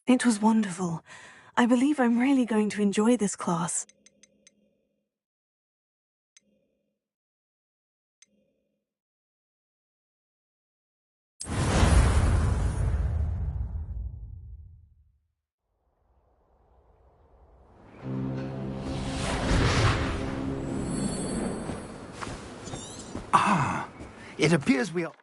It was wonderful. I believe I'm really going to enjoy this class. It appears we are...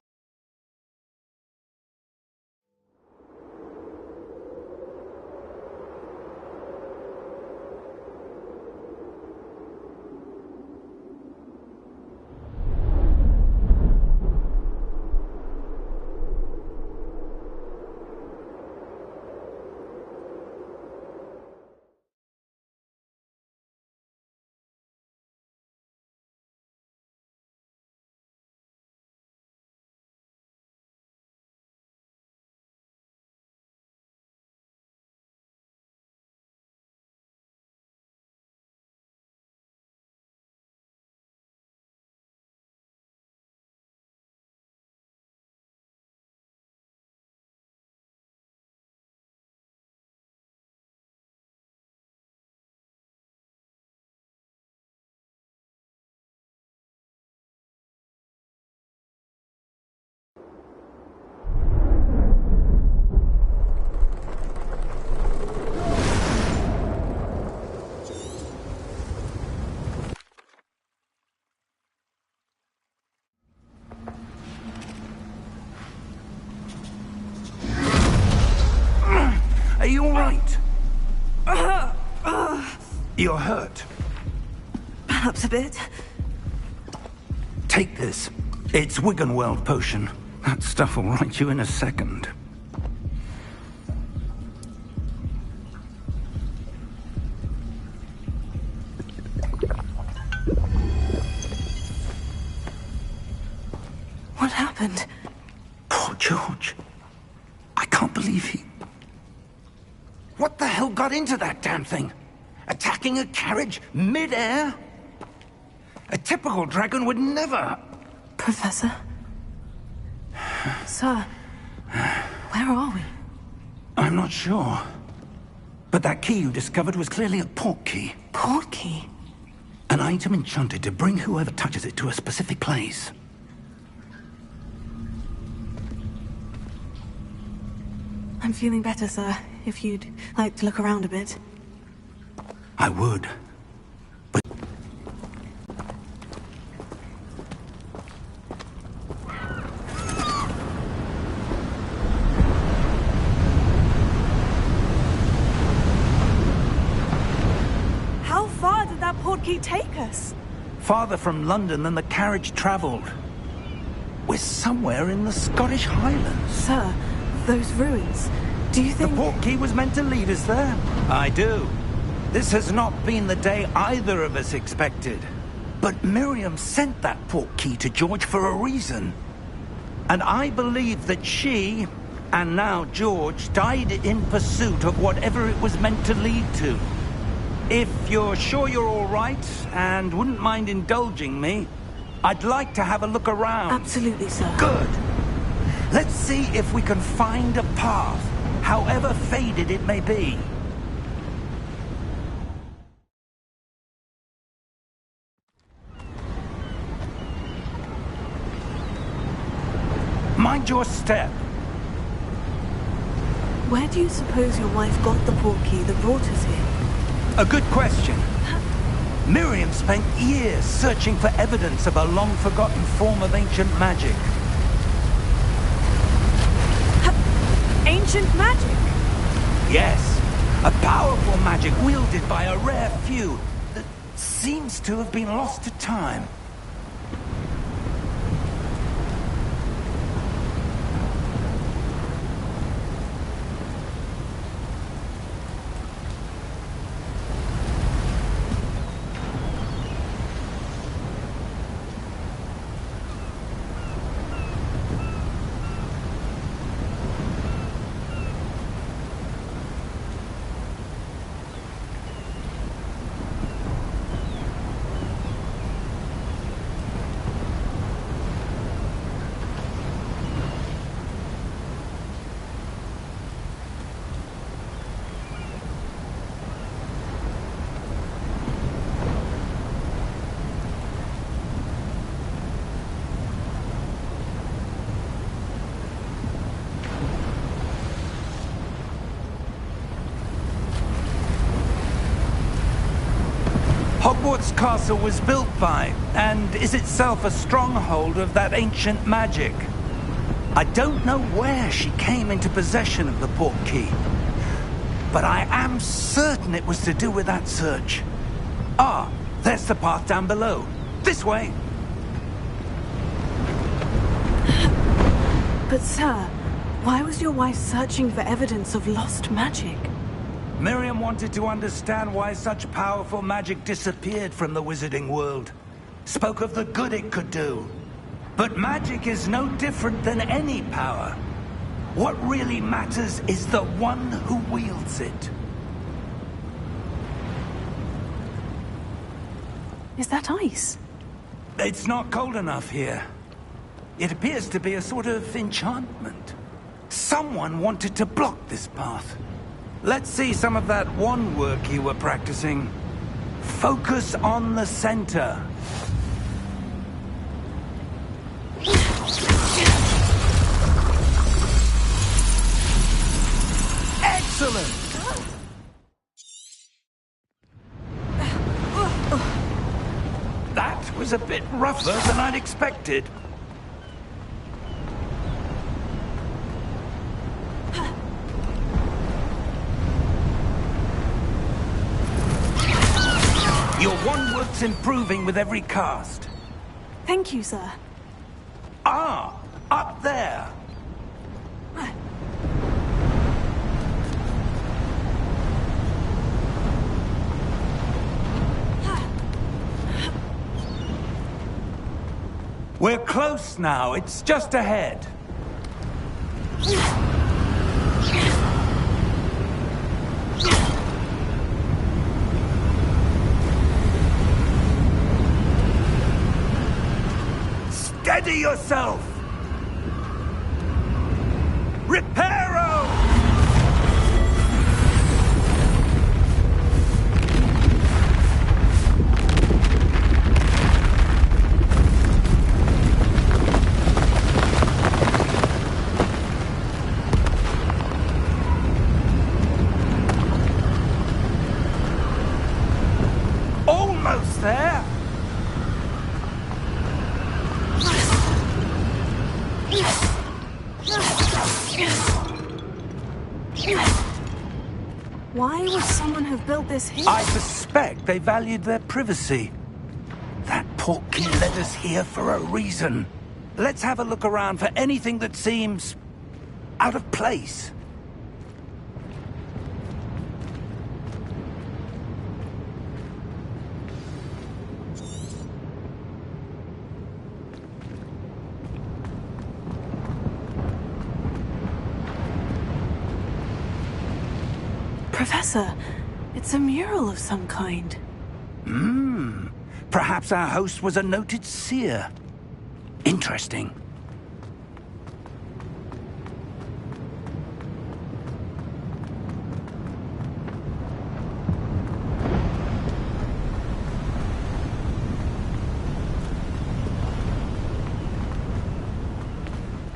Are you all right? You're hurt. Perhaps a bit. Take this. It's Wiggenweld potion. That stuff will right you in a second. What happened? Poor George. I can't believe he... What the hell got into that damn thing? Attacking a carriage mid-air? A typical dragon would never... Professor? Sir, where are we? I'm not sure. But that key you discovered was clearly a port key. Port key? An item enchanted to bring whoever touches it to a specific place. I'm feeling better, sir. If you'd like to look around a bit. I would. But... How far did that port key take us? Farther from London than the carriage travelled. We're somewhere in the Scottish Highlands. Sir, those ruins. Do you think... The port key was meant to lead us there? I do. This has not been the day either of us expected. But Miriam sent that port key to George for a reason. And I believe that she, and now George, died in pursuit of whatever it was meant to lead to. If you're sure you're all right, and wouldn't mind indulging me, I'd like to have a look around. Absolutely, sir. Good. Let's see if we can find a path, however faded it may be. Mind your step. Where do you suppose your wife got the port key that brought us here? A good question. Miriam spent years searching for evidence of a long-forgotten form of ancient magic. Ancient magic? Yes, a powerful magic wielded by a rare few that seems to have been lost to time. Hogwarts Castle was built by, and is itself a stronghold of that ancient magic. I don't know where she came into possession of the portkey, but I am certain it was to do with that search. Ah, there's the path down below. This way. But sir, why was your wife searching for evidence of lost magic? Miriam wanted to understand why such powerful magic disappeared from the wizarding world. Spoke of the good it could do. But magic is no different than any power. What really matters is the one who wields it. Is that ice? It's not cold enough here. It appears to be a sort of enchantment. Someone wanted to block this path. Let's see some of that wand work you were practicing. Focus on the center. Excellent! That was a bit rougher than I'd expected. Your wand work's improving with every cast. Thank you, sir. Ah, up there. We're close now. It's just ahead. Steady yourself! Reparo! Almost there! Why would someone have built this here? I suspect they valued their privacy. That portkey led us here for a reason. Let's have a look around for anything that seems out of place. Professor, it's a mural of some kind. Perhaps our host was a noted seer. Interesting.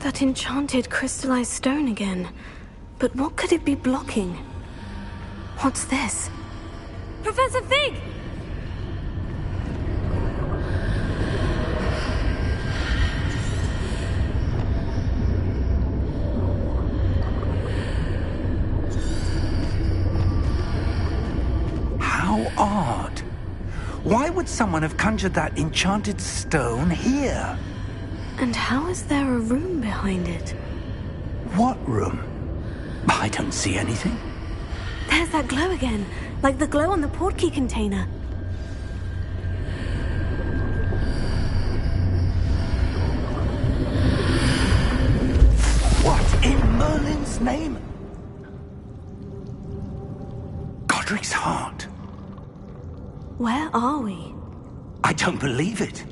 That enchanted crystallized stone again. But what could it be blocking? What's this? Professor Fig! How odd. Why would someone have conjured that enchanted stone here? And how is there a room behind it? What room? I don't see anything. There's that glow again, like the glow on the portkey container. What in Merlin's name? Godric's heart. Where are we? I don't believe it.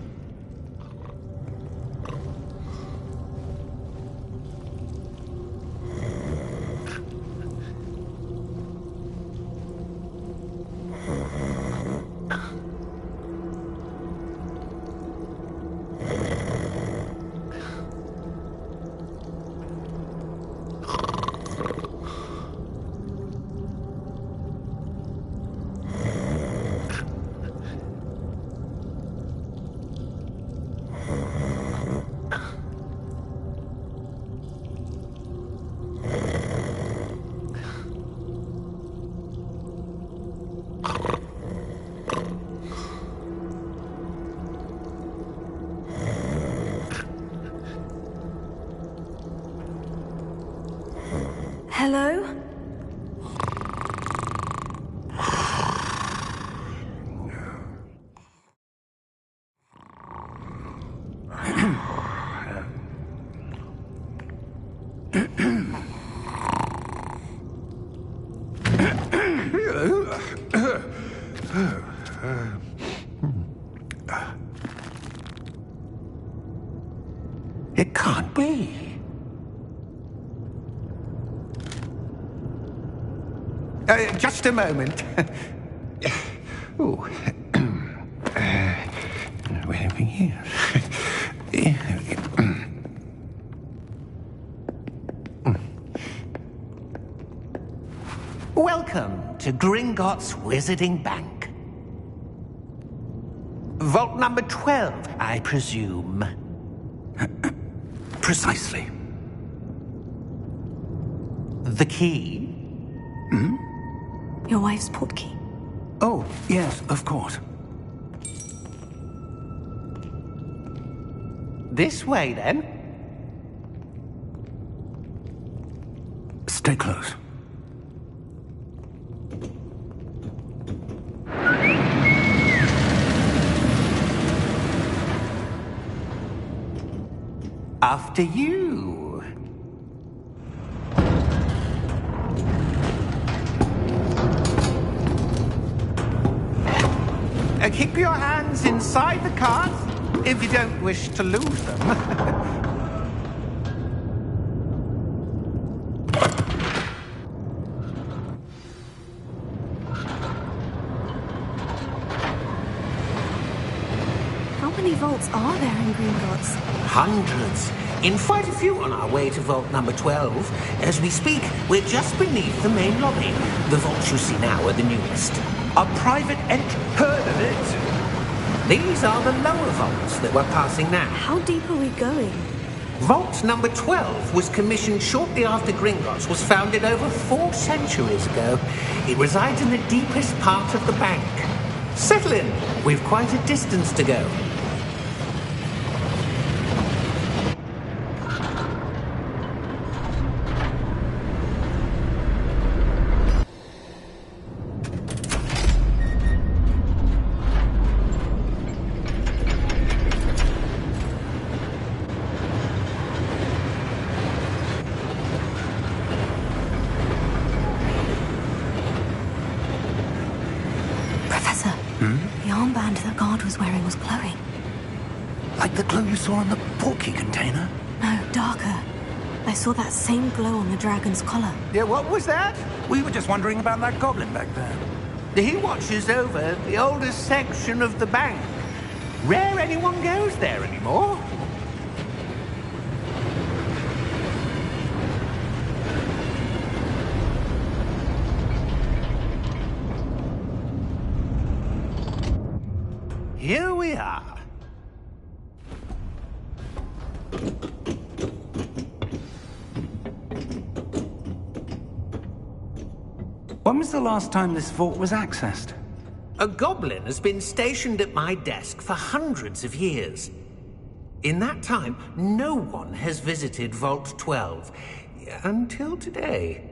Hello? It can't be. Just a moment. Oh. Where are we here? Welcome to Gringotts Wizarding Bank. Vault number 12, I presume. Precisely. The key? Your wife's portkey. Oh, yes, of course. This way, then. Stay close. After you. Keep your hands inside the cart if you don't wish to lose them. How many vaults are there in Gringotts? Hundreds. In quite a few on our way to vault number 12. As we speak, we're just beneath the main lobby. The vaults you see now are the newest. A private entry. Heard of it? These are the lower vaults that we're passing now. How deep are we going? Vault number 12 was commissioned shortly after Gringotts was founded over 4 centuries ago. It resides in the deepest part of the bank. Settle in. We've quite a distance to go. Professor, the armband the guard was wearing was glowing. Like the glow you saw on the portkey container? No, darker. I saw that same glow on the dragon's collar. Yeah, what was that? We were just wondering about that goblin back there. He watches over the oldest section of the bank. Rare anyone goes there anymore. Here we are. When was the last time this vault was accessed? A goblin has been stationed at my desk for hundreds of years. In that time, no one has visited Vault 12 until today.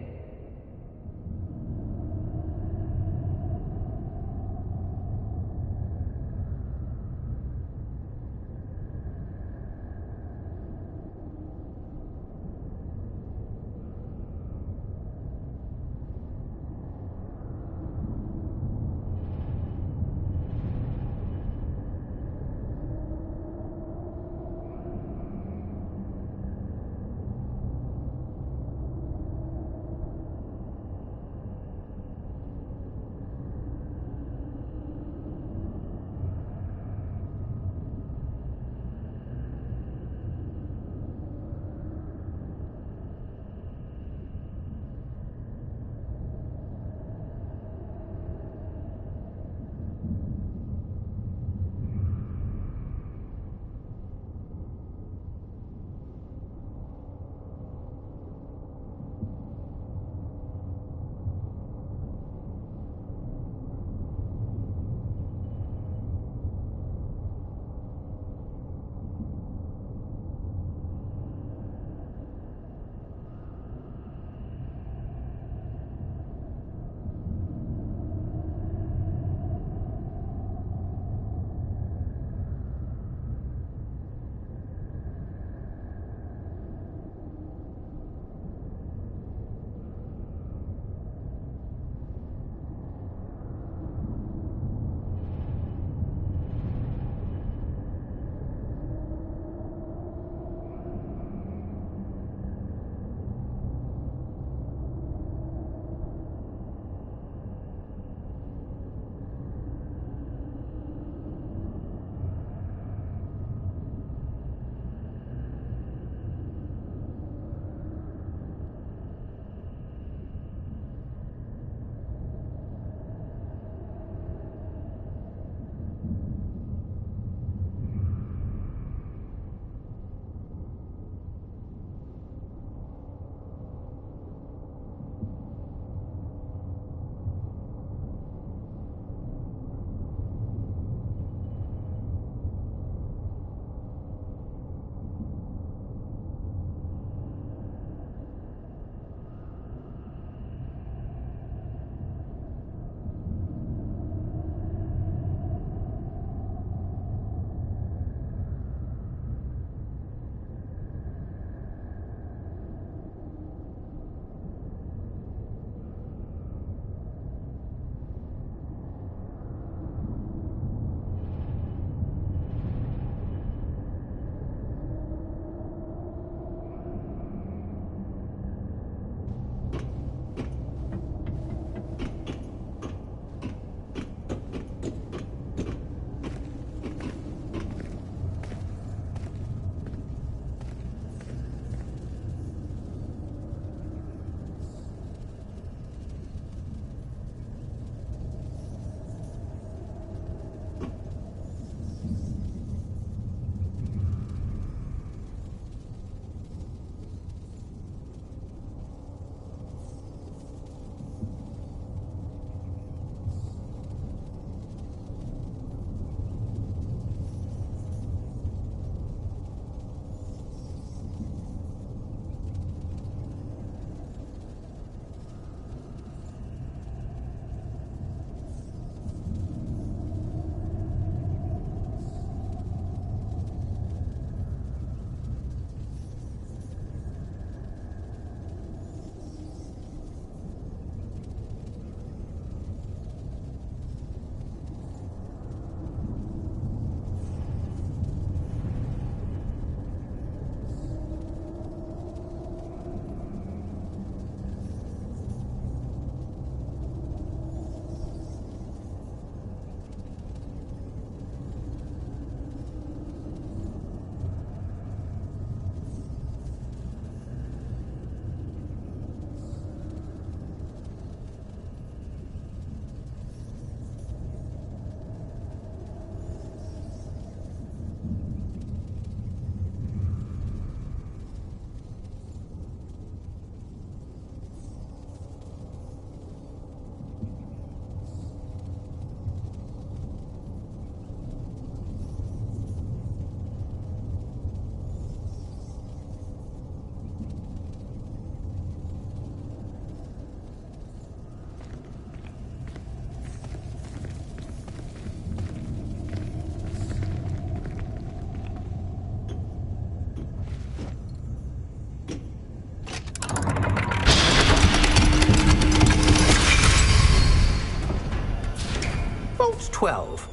12.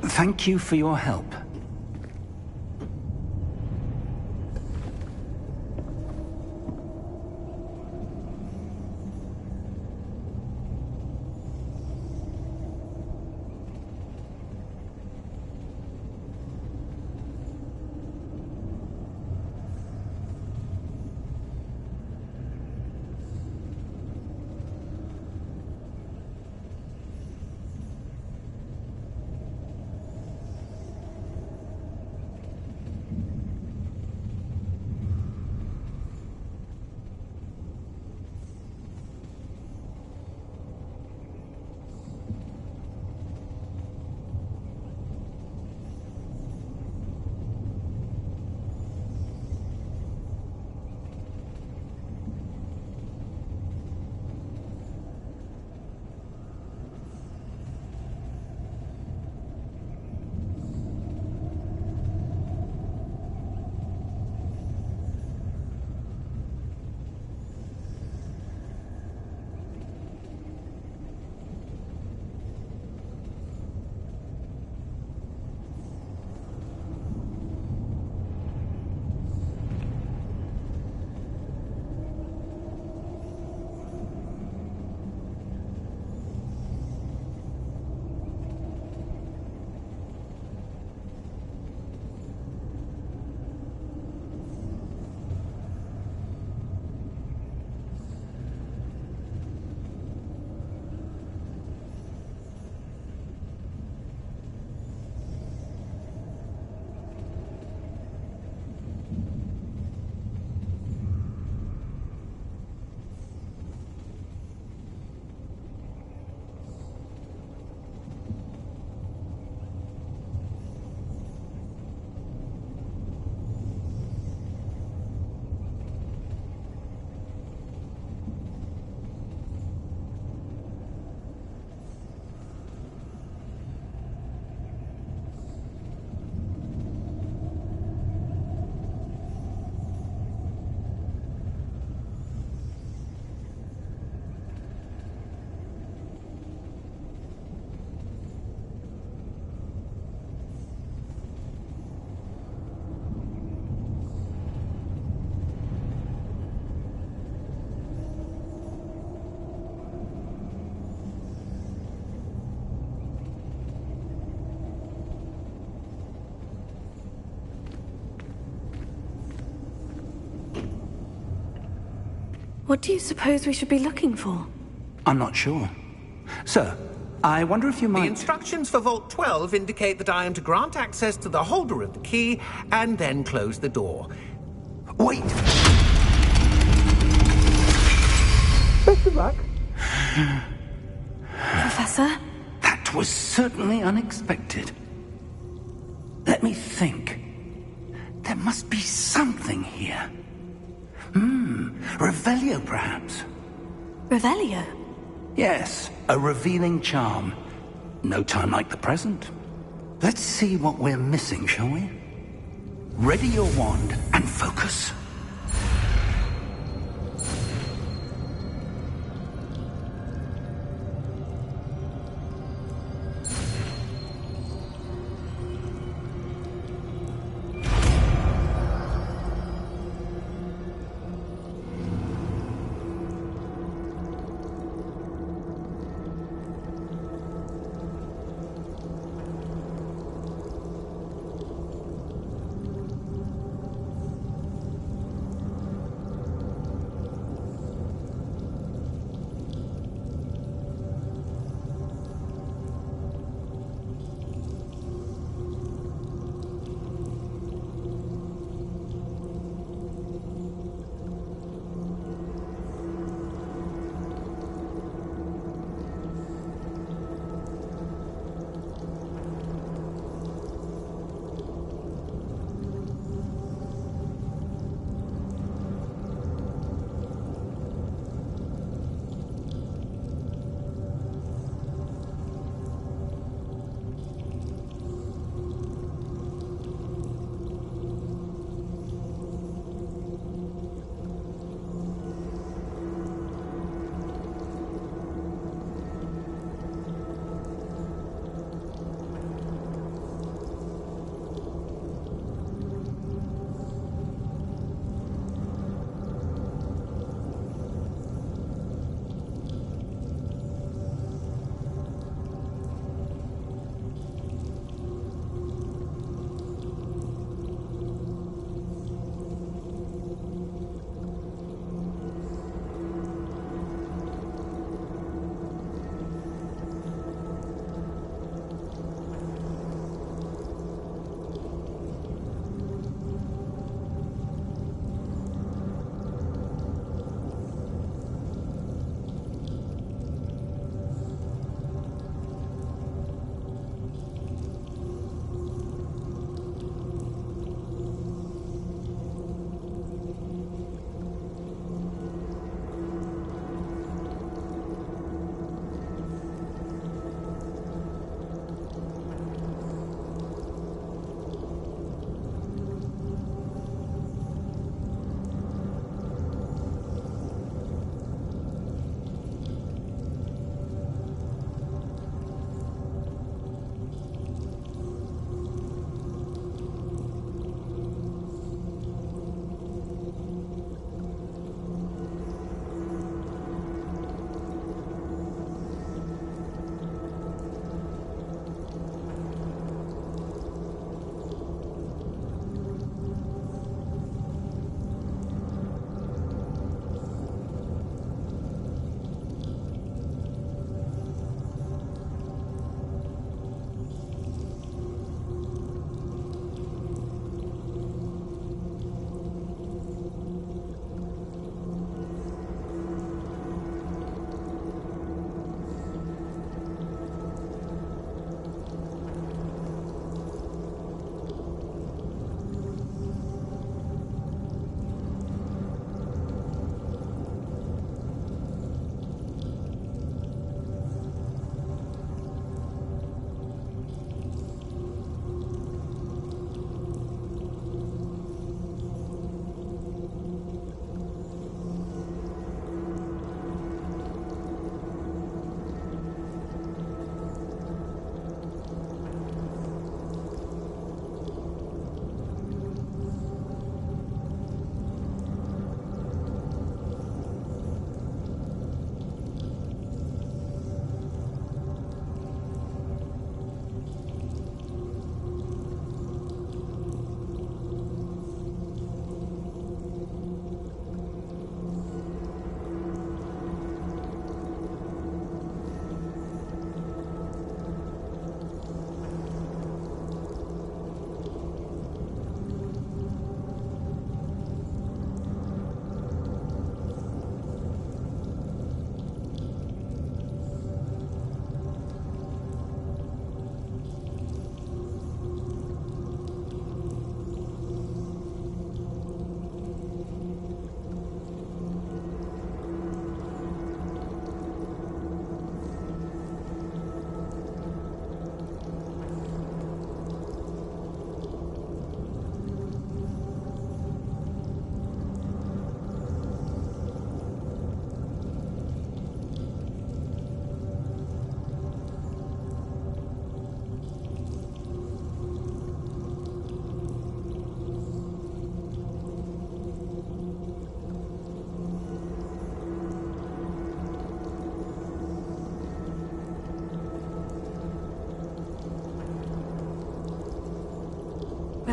Thank you for your help. What do you suppose we should be looking for? I'm not sure. Sir, I wonder if you might... The instructions for Vault 12 indicate that I am to grant access to the holder of the key and then close the door. Wait! Best of luck. Professor? That was certainly unexpected. Let me think. There must be something here. Revelio, perhaps. Revelio? Yes, a revealing charm. No time like the present. Let's see what we're missing, shall we? Ready your wand and focus.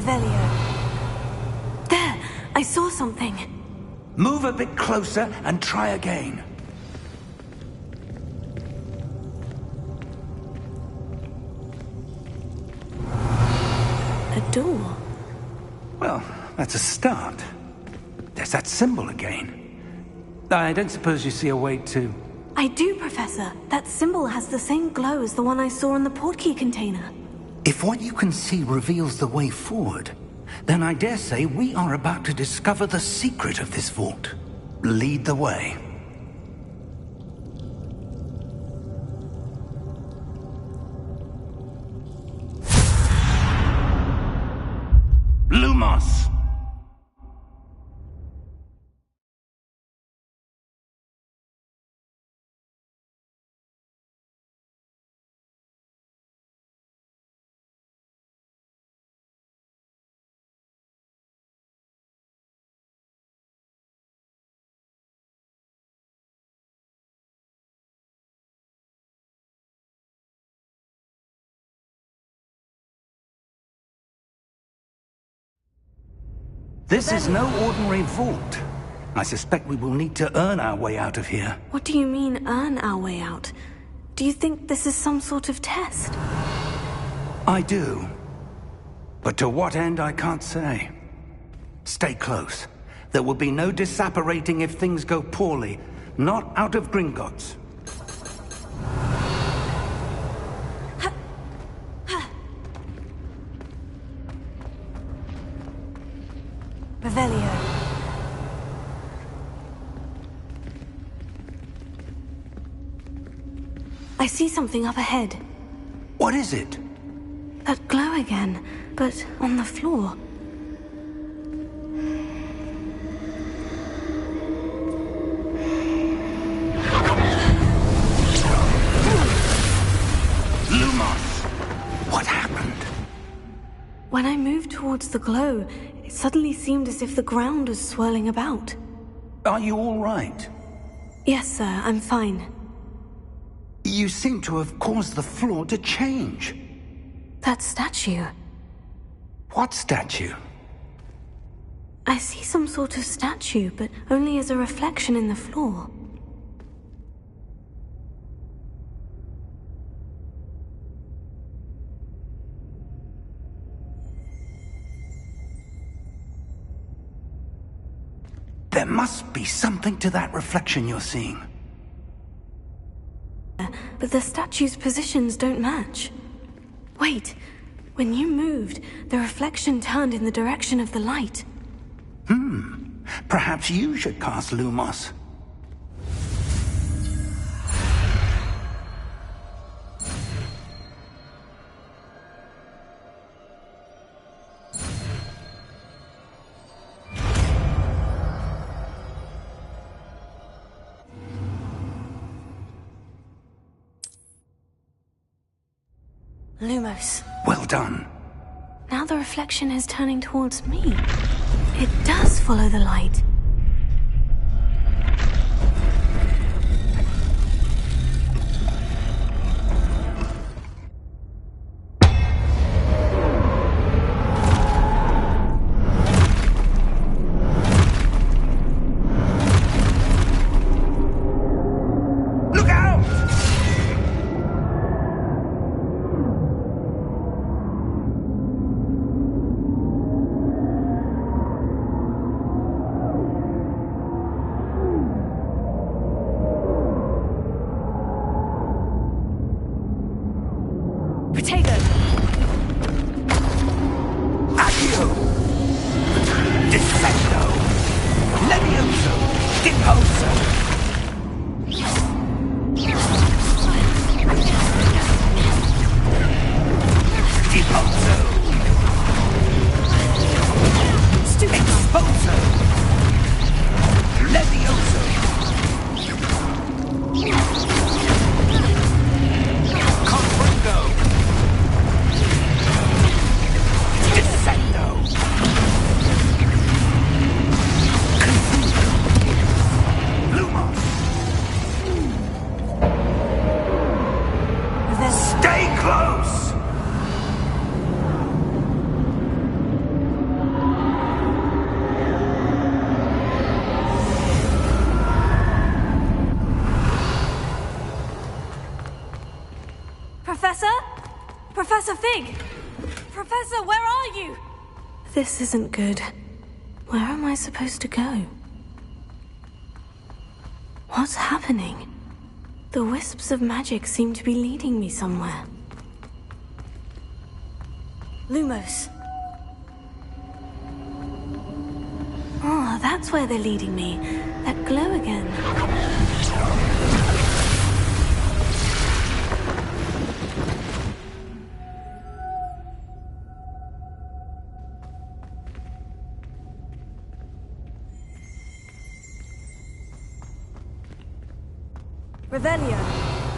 Revelio. There! I saw something. Move a bit closer and try again. A door. Well, that's a start. There's that symbol again. I don't suppose you see a way to... I do, Professor. That symbol has the same glow as the one I saw in the portkey container. If what you can see reveals the way forward, then I dare say we are about to discover the secret of this vault. Lead the way. Lumos! This is no ordinary vault. I suspect we will need to earn our way out of here. What do you mean, earn our way out? Do you think this is some sort of test? I do. But to what end, I can't say. Stay close. There will be no disapparating if things go poorly. Not out of Gringotts. Revelio. I see something up ahead. What is it? That glow again, but on the floor. Lumos! What happened? When I moved towards the glow, it suddenly seemed as if the ground was swirling about. Are you all right? Yes, sir, I'm fine. You seem to have caused the floor to change. That statue. What statue? I see some sort of statue, but only as a reflection in the floor. There must be something to that reflection you're seeing. But the statue's positions don't match. Wait, when you moved, the reflection turned in the direction of the light. Perhaps you should cast Lumos. Lumos. Well done. Now the reflection is turning towards me. It does follow the light. Look out! Fig! Professor, where are you? This isn't good. Where am I supposed to go? What's happening? The wisps of magic seem to be leading me somewhere. Lumos. Oh, that's where they're leading me. That glow again. Revelio.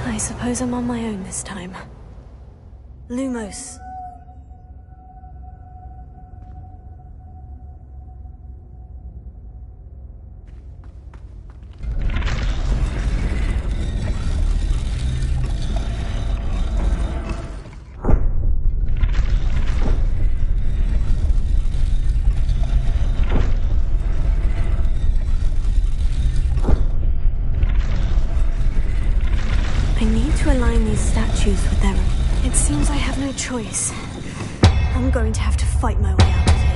I suppose I'm on my own this time. Lumos. Statues with them. It seems I have no choice. I'm going to have to fight my way out of here.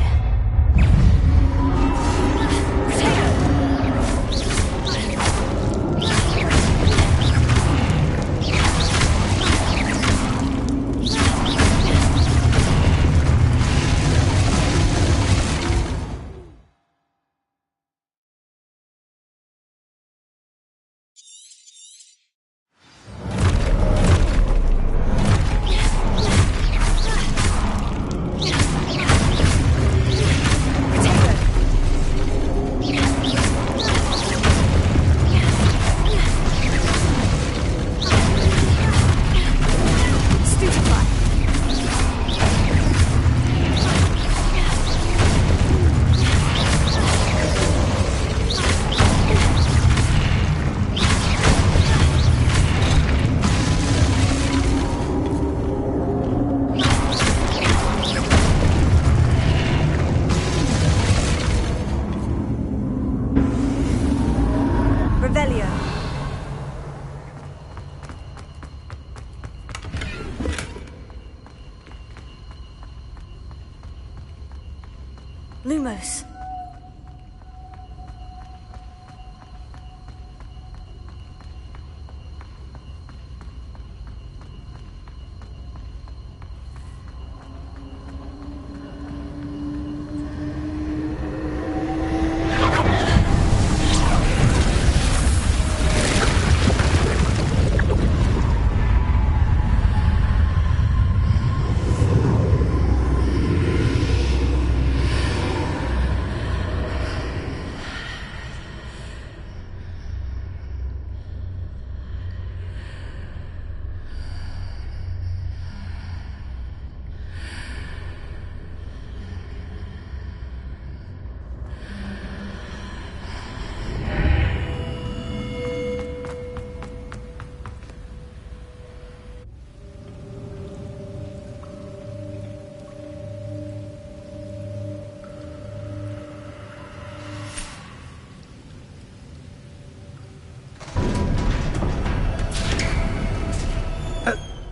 Lumos.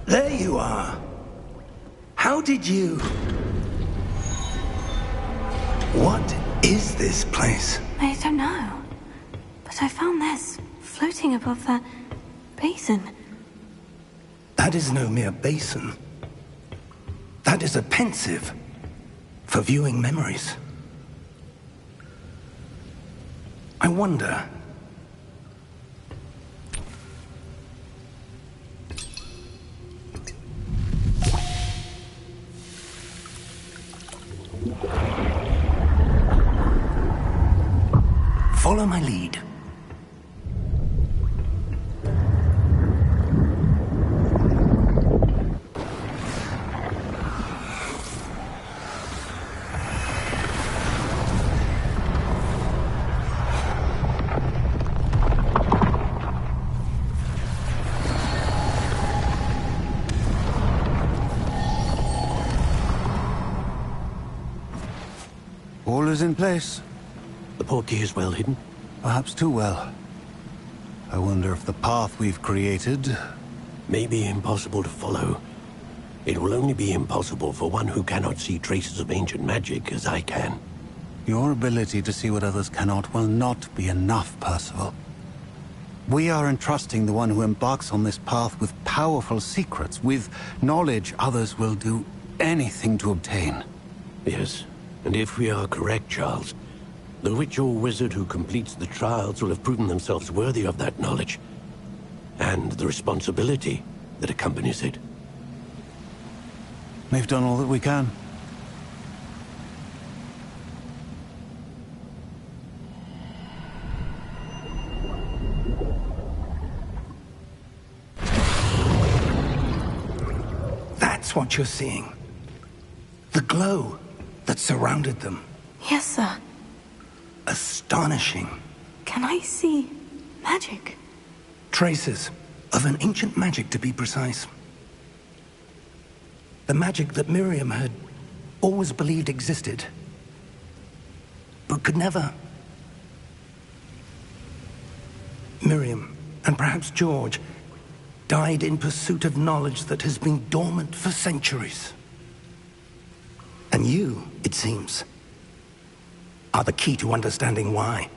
There you are. How did you... What is this place? I don't know. But I found this floating above that basin. That is no mere basin. That is a pensive for viewing memories. I wonder... Follow my lead. All is in place. The portkey is well hidden. Perhaps too well. I wonder if the path we've created... May be impossible to follow. It will only be impossible for one who cannot see traces of ancient magic as I can. Your ability to see what others cannot will not be enough, Percival. We are entrusting the one who embarks on this path with powerful secrets, with knowledge others will do anything to obtain. Yes, and if we are correct, Charles, the witch or wizard who completes the trials will have proven themselves worthy of that knowledge, and the responsibility that accompanies it. We've done all that we can. That's what you're seeing. The glow that surrounded them. Yes, sir. Astonishing. Can I see magic? Traces of an ancient magic, to be precise. The magic that Miriam had always believed existed, but could never. Miriam, and perhaps George, died in pursuit of knowledge that has been dormant for centuries. And you, it seems, are the key to understanding why.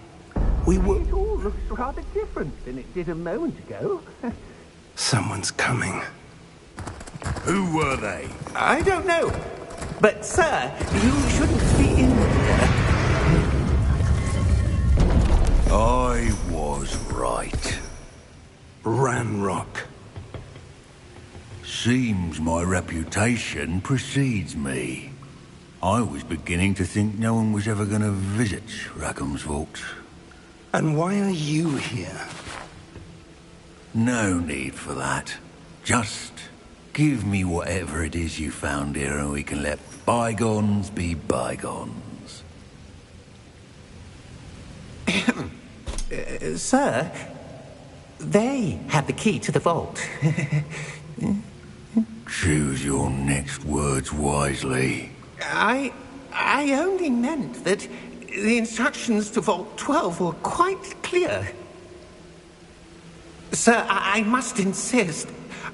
We were... It all looks rather different than it did a moment ago. Someone's coming. Who were they? I don't know. But, sir, you shouldn't be in here. I was right. Ranrock. Seems my reputation precedes me. I was beginning to think no one was ever going to visit Rackham's vault. And why are you here? No need for that. Just give me whatever it is you found here and we can let bygones be bygones. Sir, they have the key to the vault. Choose your next words wisely. I only meant that the instructions to Vault 12 were quite clear. Sir, I must insist.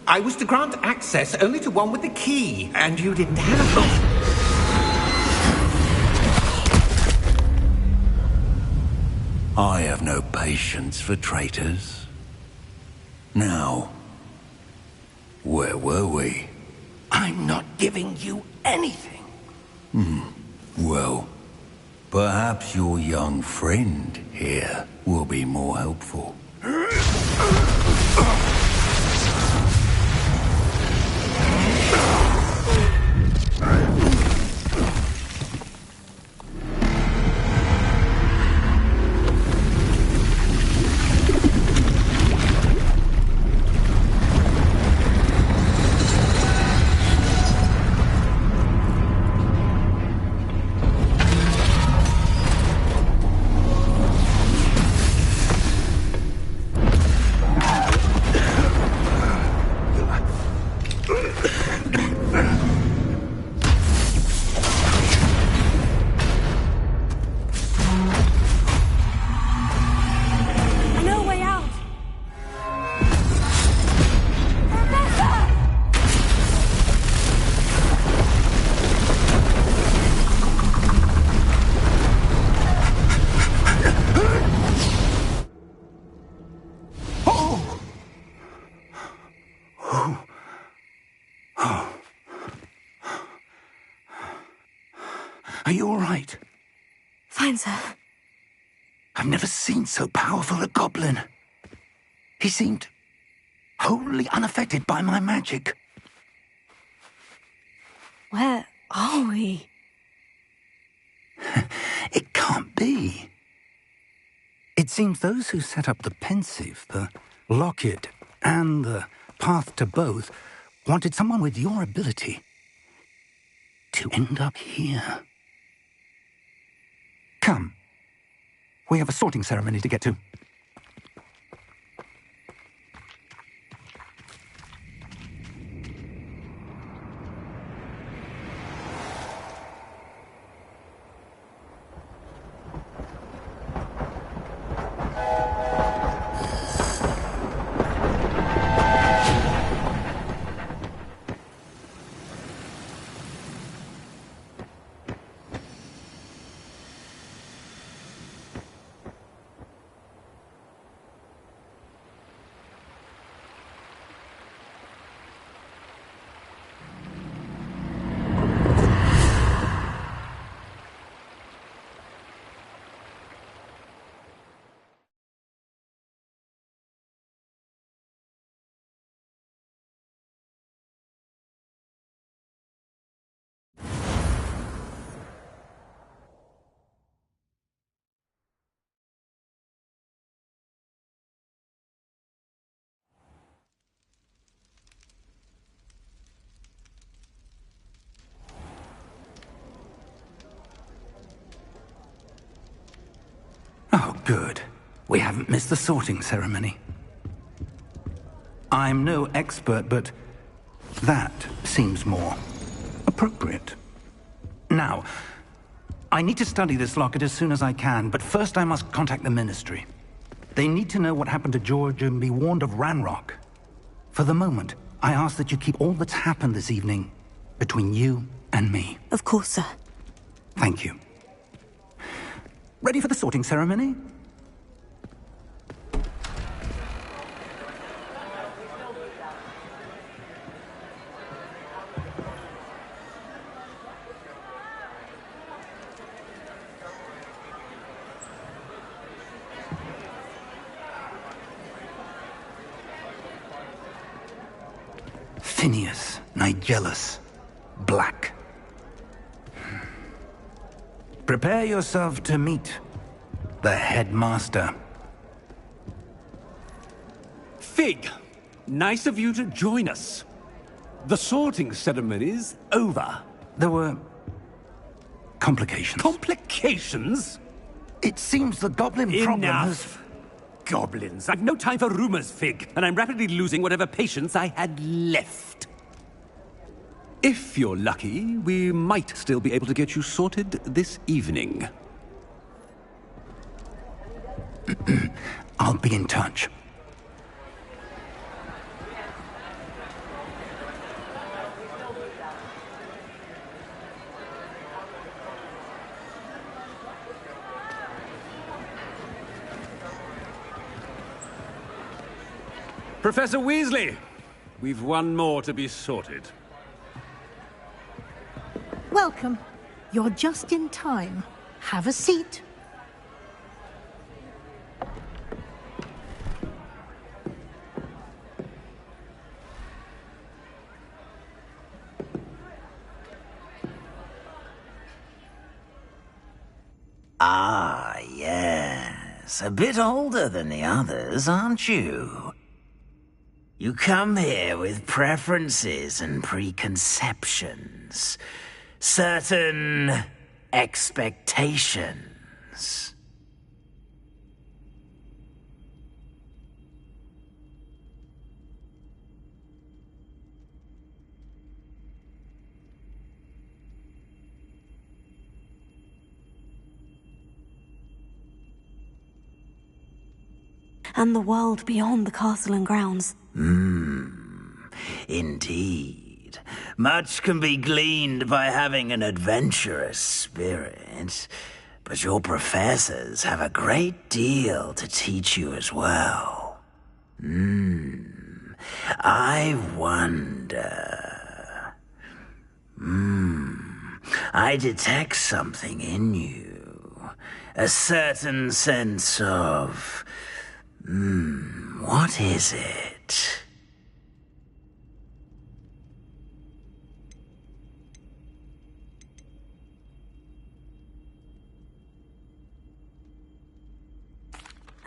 I was to grant access only to one with the key, and you didn't have it. I have no patience for traitors. Now, where were we? I'm not giving you anything. Well, perhaps your young friend here will be more helpful. No way out! Are you all right? Fine, sir. I've never seen so powerful a goblin. He seemed wholly unaffected by my magic. Where are we? It can't be. It seems those who set up the pensive, the locket, and the path to both wanted someone with your ability to end up here. Come. We have a sorting ceremony to get to. Good. We haven't missed the sorting ceremony. I'm no expert, but that seems more appropriate. Now, I need to study this locket as soon as I can, but first I must contact the Ministry. They need to know what happened to George and be warned of Ranrock. For the moment, I ask that you keep all that's happened this evening between you and me. Of course, sir. Thank you. Ready for the sorting ceremony? Phineas, Nigellus, Black. Prepare yourself to meet the headmaster. Fig, nice of you to join us. The sorting ceremony's over. There were complications. Complications? It seems the goblin problem has... Enough. Goblins. I've no time for rumors, Fig, and I'm rapidly losing whatever patience I had left. If you're lucky, we might still be able to get you sorted this evening. I'll be in touch. Professor Weasley, we've one more to be sorted. Welcome. You're just in time. Have a seat. Ah, yes. A bit older than the others, aren't you? You come here with preferences and preconceptions. Certain expectations. And the world beyond the castle and grounds. Indeed. Much can be gleaned by having an adventurous spirit, but your professors have a great deal to teach you as well. I wonder... I detect something in you. A certain sense of... what is it?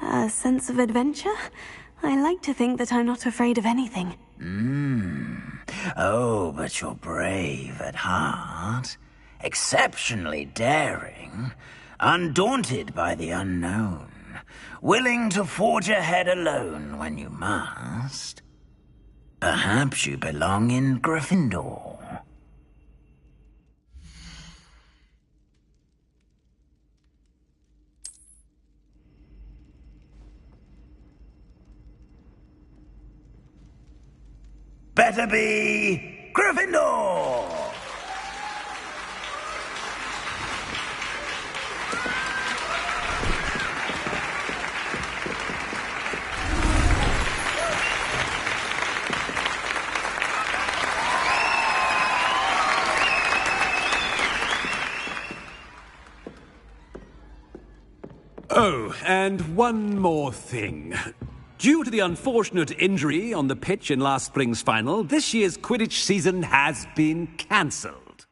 A sense of adventure? I like to think that I'm not afraid of anything. Oh, but you're brave at heart. Exceptionally daring. Undaunted by the unknown. Willing to forge ahead alone when you must. Perhaps you belong in Gryffindor. Better be Gryffindor! Oh, and one more thing. Due to the unfortunate injury on the pitch in last spring's final, this year's Quidditch season has been cancelled.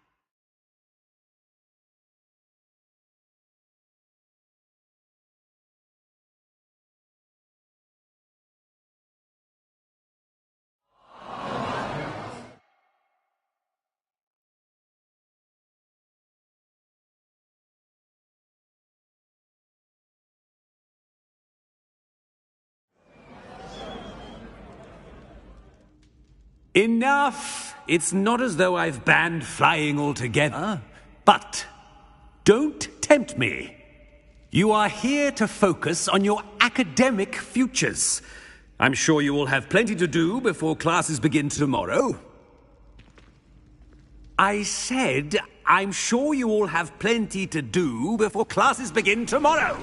Enough! It's not as though I've banned flying altogether. But don't tempt me. You are here to focus on your academic futures. I'm sure you all have plenty to do before classes begin tomorrow. I said, I'm sure you all have plenty to do before classes begin tomorrow.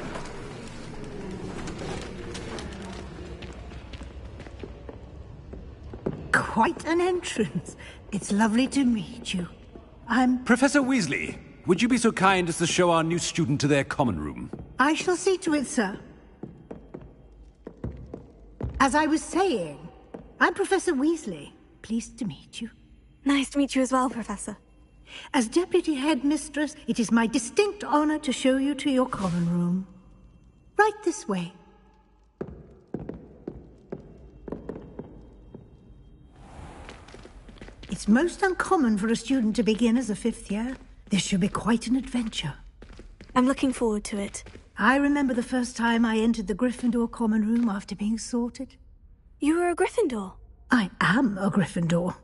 Quite an entrance. It's lovely to meet you. I'm... Professor Weasley, would you be so kind as to show our new student to their common room? I shall see to it, sir. As I was saying, I'm Professor Weasley. Pleased to meet you. Nice to meet you as well, Professor. As Deputy Headmistress, it is my distinct honor to show you to your common room. Right this way. It's most uncommon for a student to begin as a fifth year. This should be quite an adventure. I'm looking forward to it. I remember the first time I entered the Gryffindor common room after being sorted. You were a Gryffindor? I am a Gryffindor.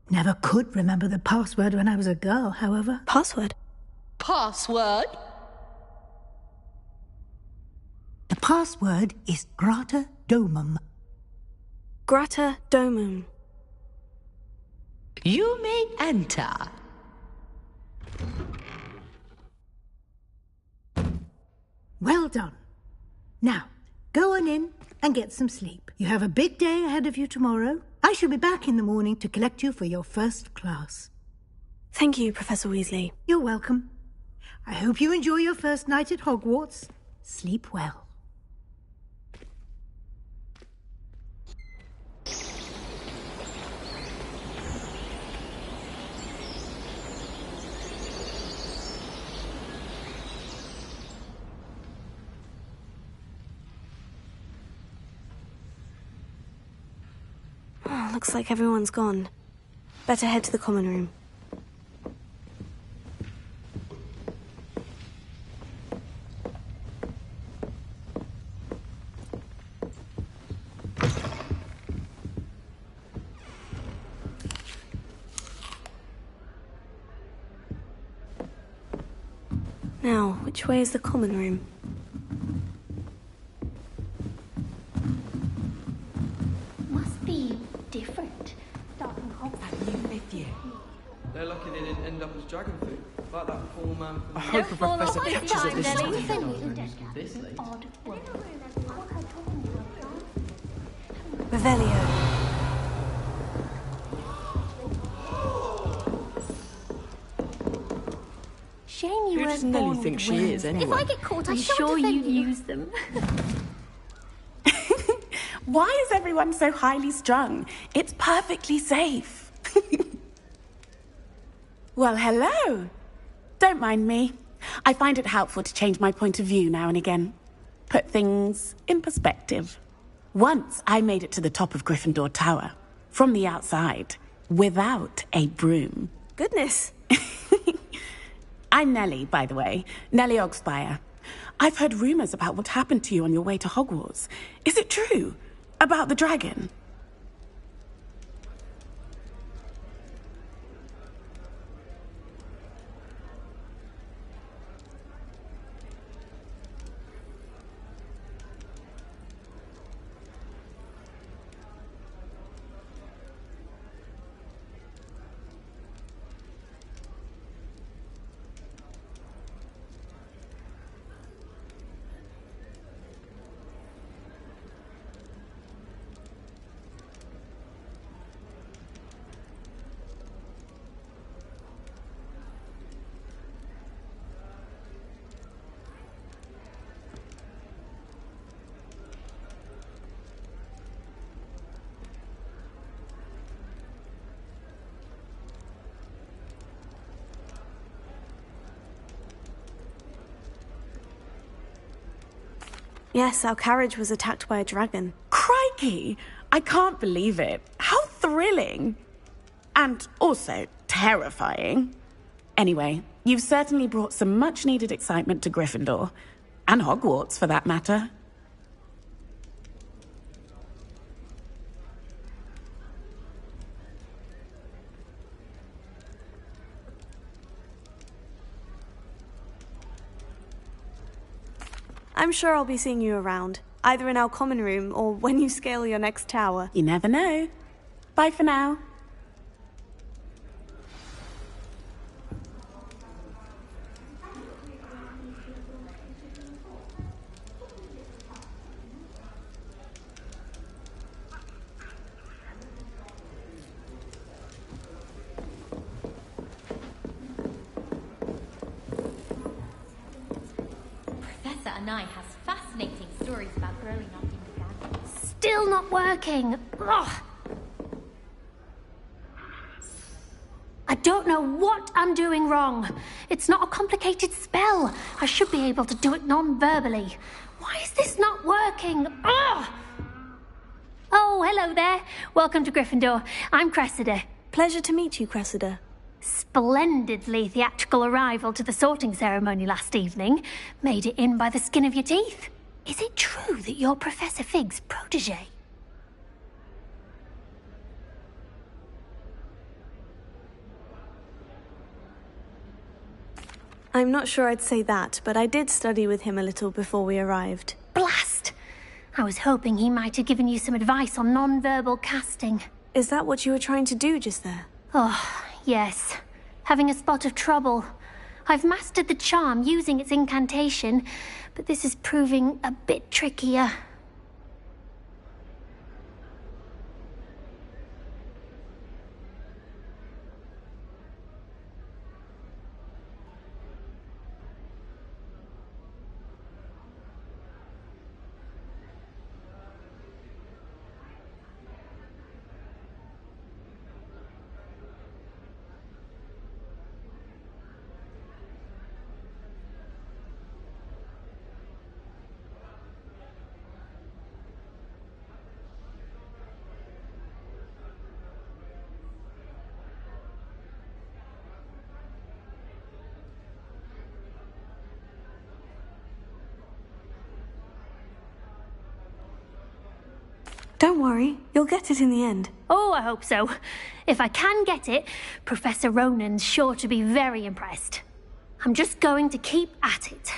Never could remember the password when I was a girl, however. Password? Password? The password is Grata Domum. Grata Domum. You may enter. Well done. Now, go on in and get some sleep. You have a big day ahead of you tomorrow. I shall be back in the morning to collect you for your first class. Thank you, Professor Weasley. You're welcome. I hope you enjoy your first night at Hogwarts. Sleep well. Oh, looks like everyone's gone. Better head to the common room. Now, which way is the common room? Must be different. Starting Hogwarts. With you. They're lucky they didn't end up as dragon food, like that poor man. I hope a professor catches it this time. Revelio. Shame you Who weren't does Nelly born think with she is, wings. anyway? If I get caught, I'm sure you'd use them. Why is everyone so highly strung? It's perfectly safe. Well, hello. Don't mind me. I find it helpful to change my point of view now and again. Put things in perspective. Once I made it to the top of Gryffindor Tower, from the outside, without a broom. Goodness. I'm Nellie, by the way. Nellie Ogspire. I've heard rumors about what happened to you on your way to Hogwarts. Is it true? About the dragon? Yes, our carriage was attacked by a dragon. Crikey! I can't believe it. How thrilling! And also terrifying. Anyway, you've certainly brought some much-needed excitement to Gryffindor. And Hogwarts, for that matter. I'm sure I'll be seeing you around, either in our common room or when you scale your next tower. You never know. Bye for now. Professor Anai has fascinating stories about growing up in Uganda. Still not working. Ugh. I don't know what I'm doing wrong. It's not a complicated spell. I should be able to do it non-verbally. Why is this not working? Ugh. Oh, hello there. Welcome to Gryffindor. I'm Cressida. Pleasure to meet you, Cressida. Splendidly theatrical arrival to the sorting ceremony last evening. Made it in by the skin of your teeth. Is it true that you're Professor Fig's protege? I'm not sure I'd say that, but I did study with him a little before we arrived. Blast! I was hoping he might have given you some advice on non-verbal casting. Is that what you were trying to do just there? Oh, yes. Having a spot of trouble. I've mastered the charm using its incantation, but this is proving a bit trickier. Don't worry, you'll get it in the end. Oh, I hope so. If I can get it, Professor Ronan's sure to be very impressed. I'm just going to keep at it.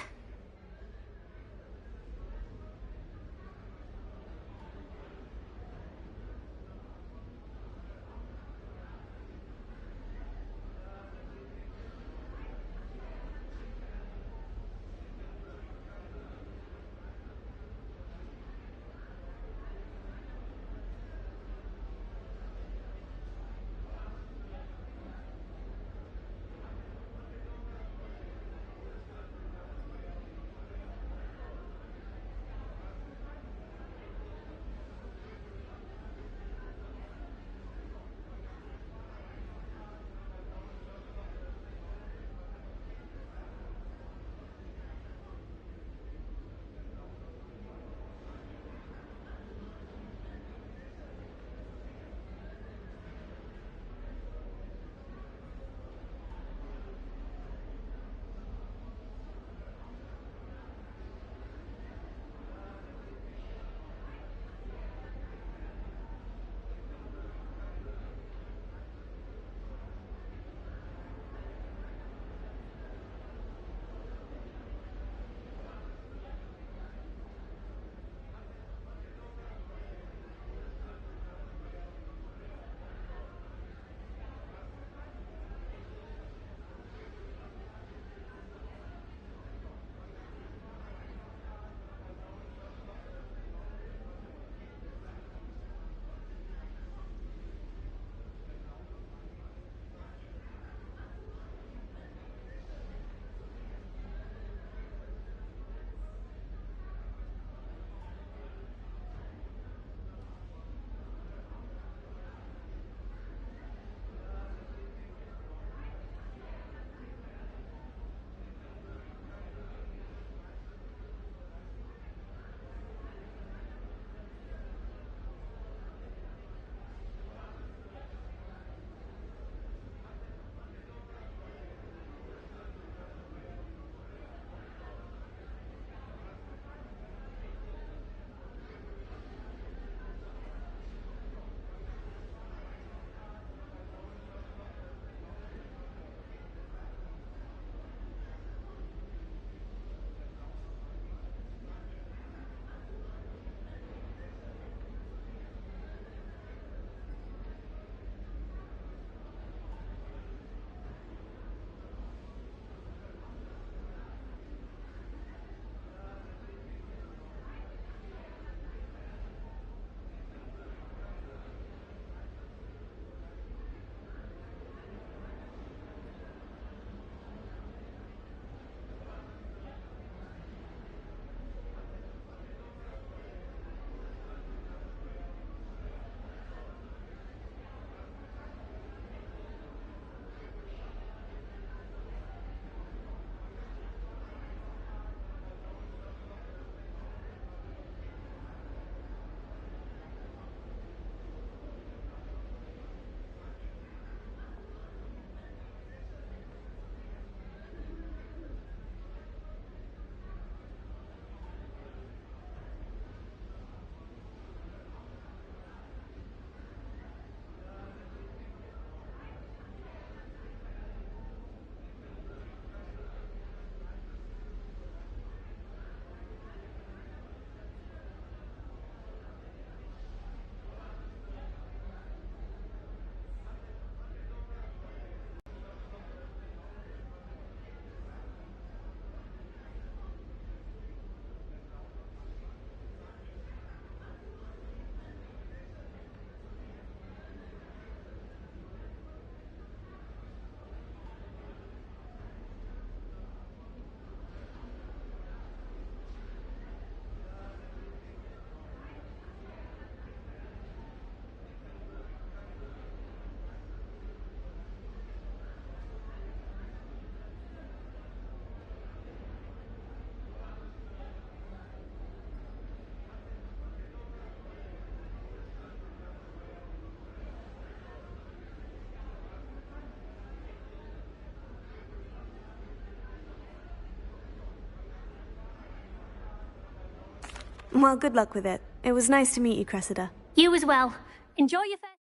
Well, good luck with it. It was nice to meet you, Cressida. You as well. Enjoy your first...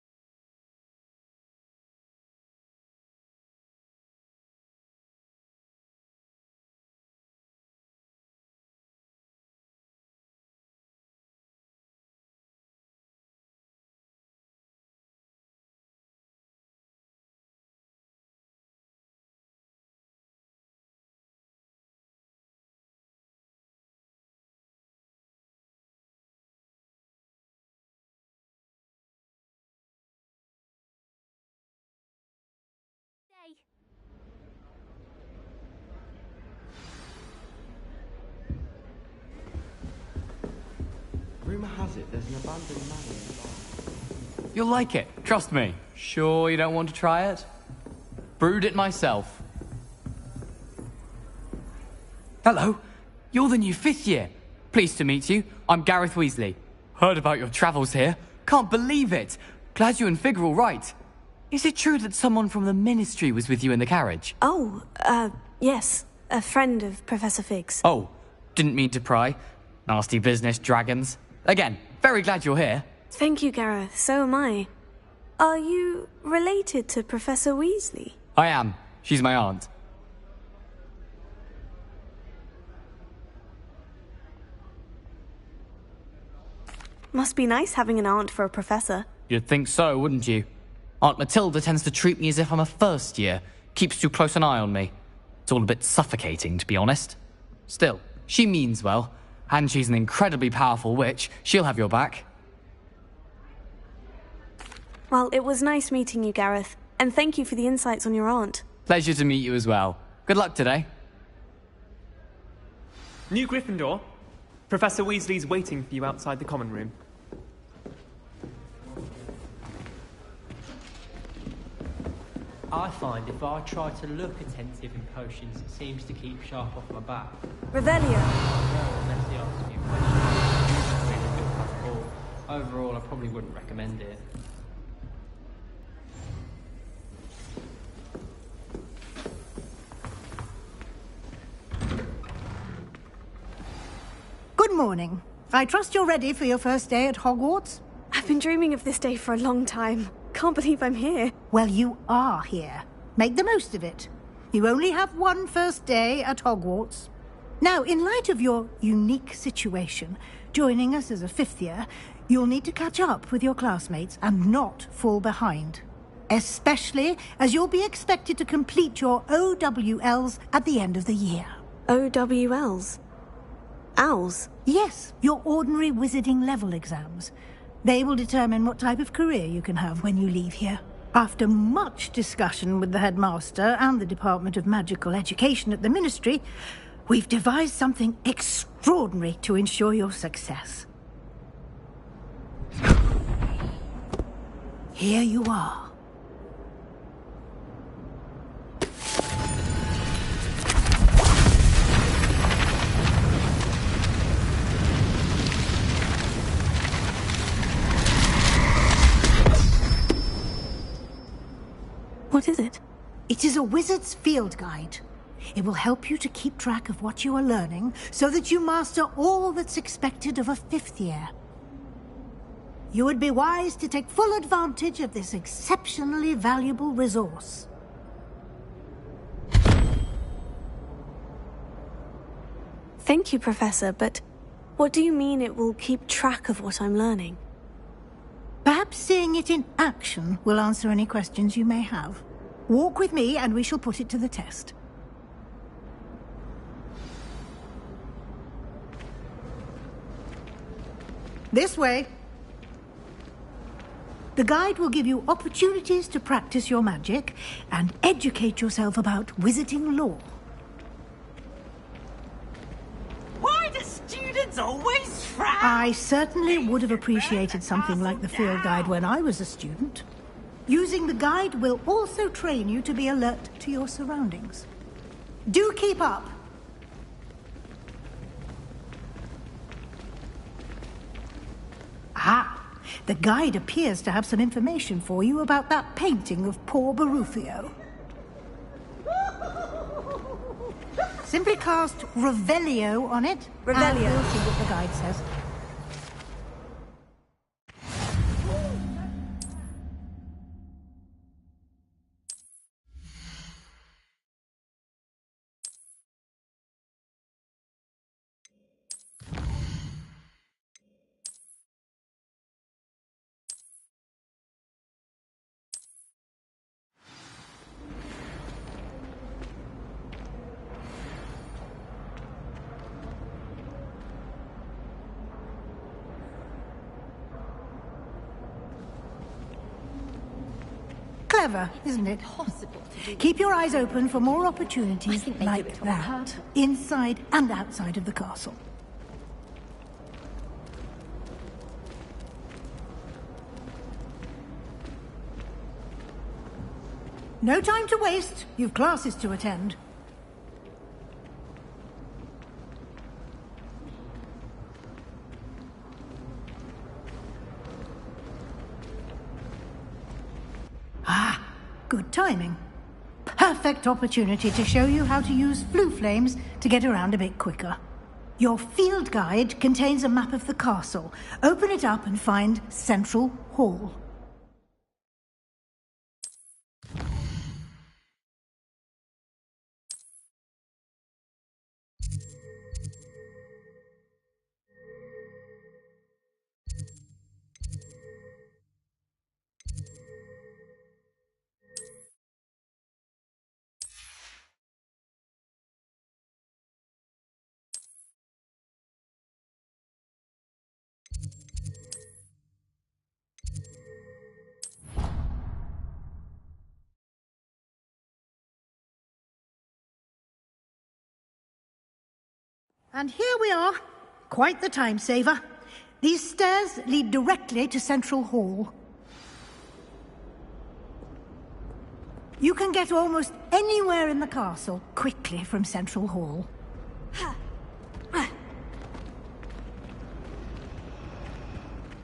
day. Rumour has it there's an abandoned manor in the bar. You'll like it, trust me. Sure you don't want to try it? Brewed it myself. Hello, you're the new 5th year. Pleased to meet you. I'm Gareth Weasley. Heard about your travels here. Can't believe it. Glad you and Fig are all right. Is it true that someone from the Ministry was with you in the carriage? Oh, yes. A friend of Professor Fig's. Oh, didn't mean to pry. Nasty business, dragons. Again, very glad you're here. Thank you, Gareth. So am I. Are you related to Professor Weasley? I am. She's my aunt. Must be nice having an aunt for a professor. You'd think so, wouldn't you? Aunt Matilda tends to treat me as if I'm a first year. Keeps too close an eye on me. It's all a bit suffocating, to be honest. Still, she means well. And she's an incredibly powerful witch. She'll have your back. Well, it was nice meeting you, Gareth. And thank you for the insights on your aunt. Pleasure to meet you as well. Good luck today. New Gryffindor. Professor Weasley's waiting for you outside the common room. I find if I try to look attentive in potions, it seems to keep sharp off my back. Revelio. Well, unless he asks me a question. Overall, I probably wouldn't recommend it. Good morning. I trust you're ready for your first day at Hogwarts? I've been dreaming of this day for a long time. Can't believe I'm here. Well, you are here. Make the most of it. You only have one first day at Hogwarts. Now, in light of your unique situation, joining us as a 5th year, you'll need to catch up with your classmates and not fall behind. Especially as you'll be expected to complete your OWLs at the end of the year. OWLs? Owls? Yes, your ordinary wizarding level exams. They will determine what type of career you can have when you leave here. After much discussion with the headmaster and the Department of Magical Education at the Ministry, we've devised something extraordinary to ensure your success. Here you are. What is it? It is a wizard's field guide. It will help you to keep track of what you are learning so that you master all that's expected of a 5th year. You would be wise to take full advantage of this exceptionally valuable resource. Thank you, Professor, but what do you mean it will keep track of what I'm learning? Perhaps seeing it in action will answer any questions you may have. Walk with me and we shall put it to the test. This way. The guide will give you opportunities to practice your magic and educate yourself about wizarding lore. Why do students always frown? I certainly would have appreciated something like the field guide when I was a student. Using the guide will also train you to be alert to your surroundings. Do keep up. Ah, the guide appears to have some information for you about that painting of poor Barufio. Simply cast Revelio on it. Revelio. And we'll see what the guide says. clever, isn't it? Keep your eyes open for more opportunities like that, inside and outside of the castle. No time to waste. You've classes to attend. Ah, good timing. Perfect opportunity to show you how to use flue flames to get around a bit quicker. Your field guide contains a map of the castle. Open it up and find Central Hall. And here we are. Quite the time saver. These stairs lead directly to Central Hall. You can get almost anywhere in the castle quickly from Central Hall.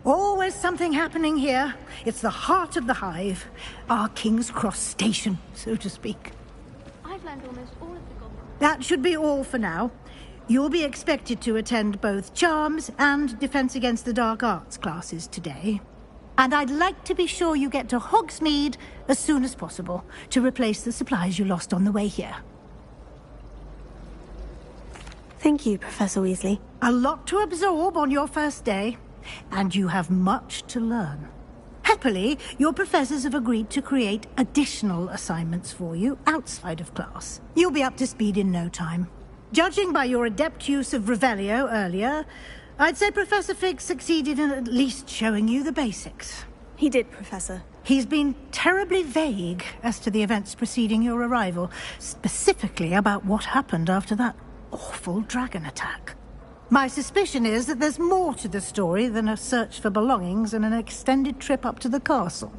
Always something happening here. It's the heart of the hive. Our King's Cross station, so to speak. I've learned almost all of the goblin. That should be all for now. You'll be expected to attend both Charms and Defense Against the Dark Arts classes today. And I'd like to be sure you get to Hogsmeade as soon as possible to replace the supplies you lost on the way here. Thank you, Professor Weasley. A lot to absorb on your first day, and you have much to learn. Happily, your professors have agreed to create additional assignments for you outside of class. You'll be up to speed in no time. Judging by your adept use of Revelio earlier, I'd say Professor Fig succeeded in at least showing you the basics. He did, Professor. He's been terribly vague as to the events preceding your arrival, specifically about what happened after that awful dragon attack. My suspicion is that there's more to the story than a search for belongings and an extended trip up to the castle.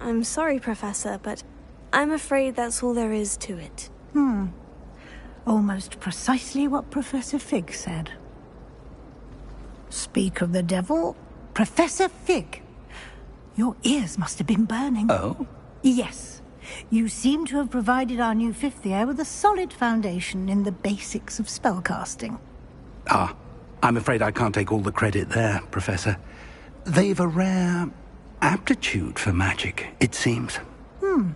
I'm sorry, Professor, but I'm afraid that's all there is to it. Almost precisely what Professor Fig said. Speak of the devil, Professor Fig. Your ears must have been burning. Oh? Yes. You seem to have provided our new fifth year with a solid foundation in the basics of spellcasting. Ah, I'm afraid I can't take all the credit there, Professor. They've a rare aptitude for magic, it seems. Well,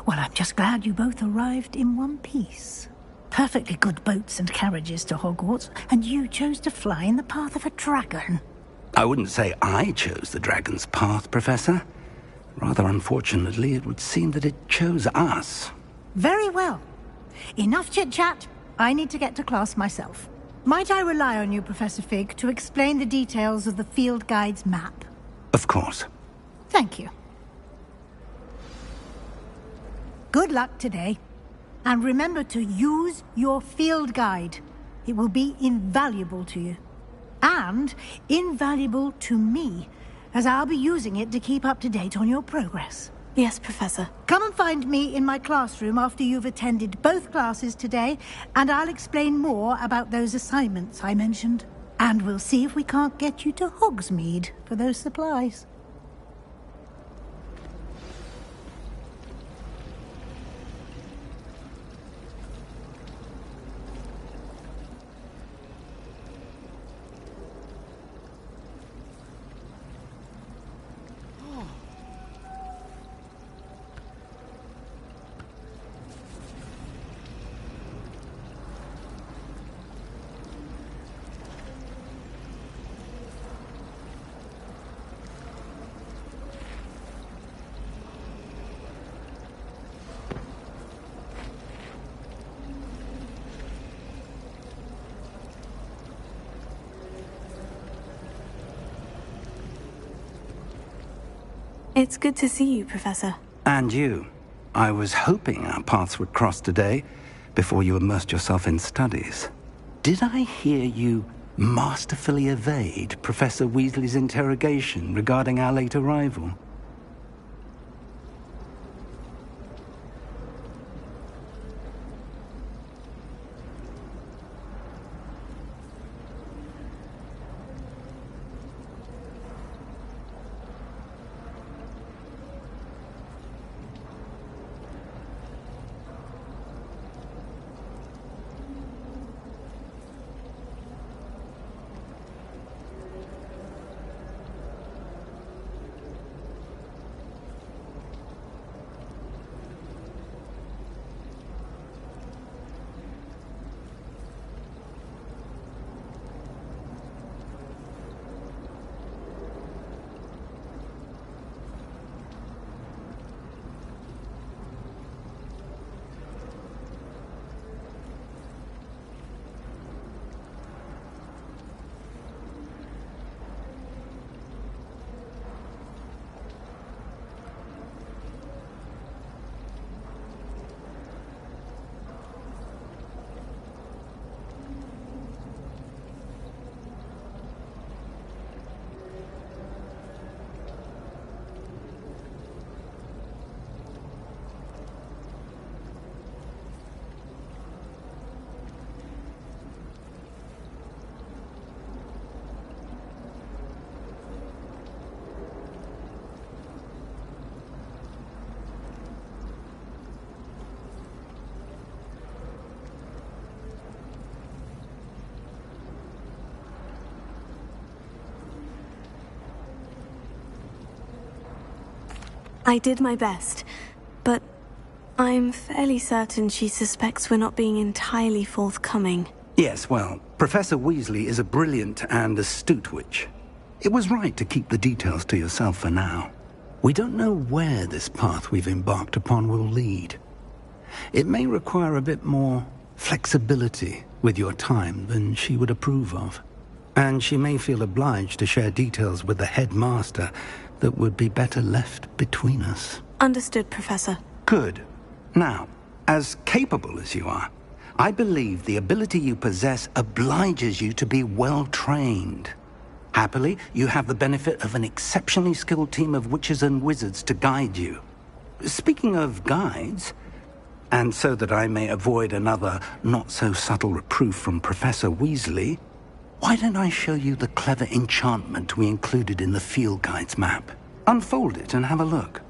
I'm just glad you both arrived in one piece. Perfectly good boats and carriages to Hogwarts, and you chose to fly in the path of a dragon. I wouldn't say I chose the dragon's path, Professor. Rather unfortunately, it would seem that it chose us. Very well. Enough chit-chat. I need to get to class myself. Might I rely on you, Professor Fig, to explain the details of the field guide's map? Of course. Thank you. Good luck today. And remember to use your field guide. It will be invaluable to you. And invaluable to me, as I'll be using it to keep up to date on your progress. Yes, Professor. Come and find me in my classroom after you've attended both classes today, and I'll explain more about those assignments I mentioned. And we'll see if we can't get you to Hogsmeade for those supplies. It's good to see you, Professor. And you. I was hoping our paths would cross today, before you immersed yourself in studies. Did I hear you masterfully evade Professor Weasley's interrogation regarding our late arrival? I did my best, but I'm fairly certain she suspects we're not being entirely forthcoming. Yes, well, Professor Weasley is a brilliant and astute witch. It was right to keep the details to yourself for now. We don't know where this path we've embarked upon will lead. It may require a bit more flexibility with your time than she would approve of. And she may feel obliged to share details with the headmaster that would be better left between us. Understood, Professor. Good. Now, as capable as you are, I believe the ability you possess obliges you to be well-trained. Happily, you have the benefit of an exceptionally skilled team of witches and wizards to guide you. Speaking of guides, and so that I may avoid another not-so-subtle reproof from Professor Weasley, why don't I show you the clever enchantment we included in the field guide's map? Unfold it and have a look.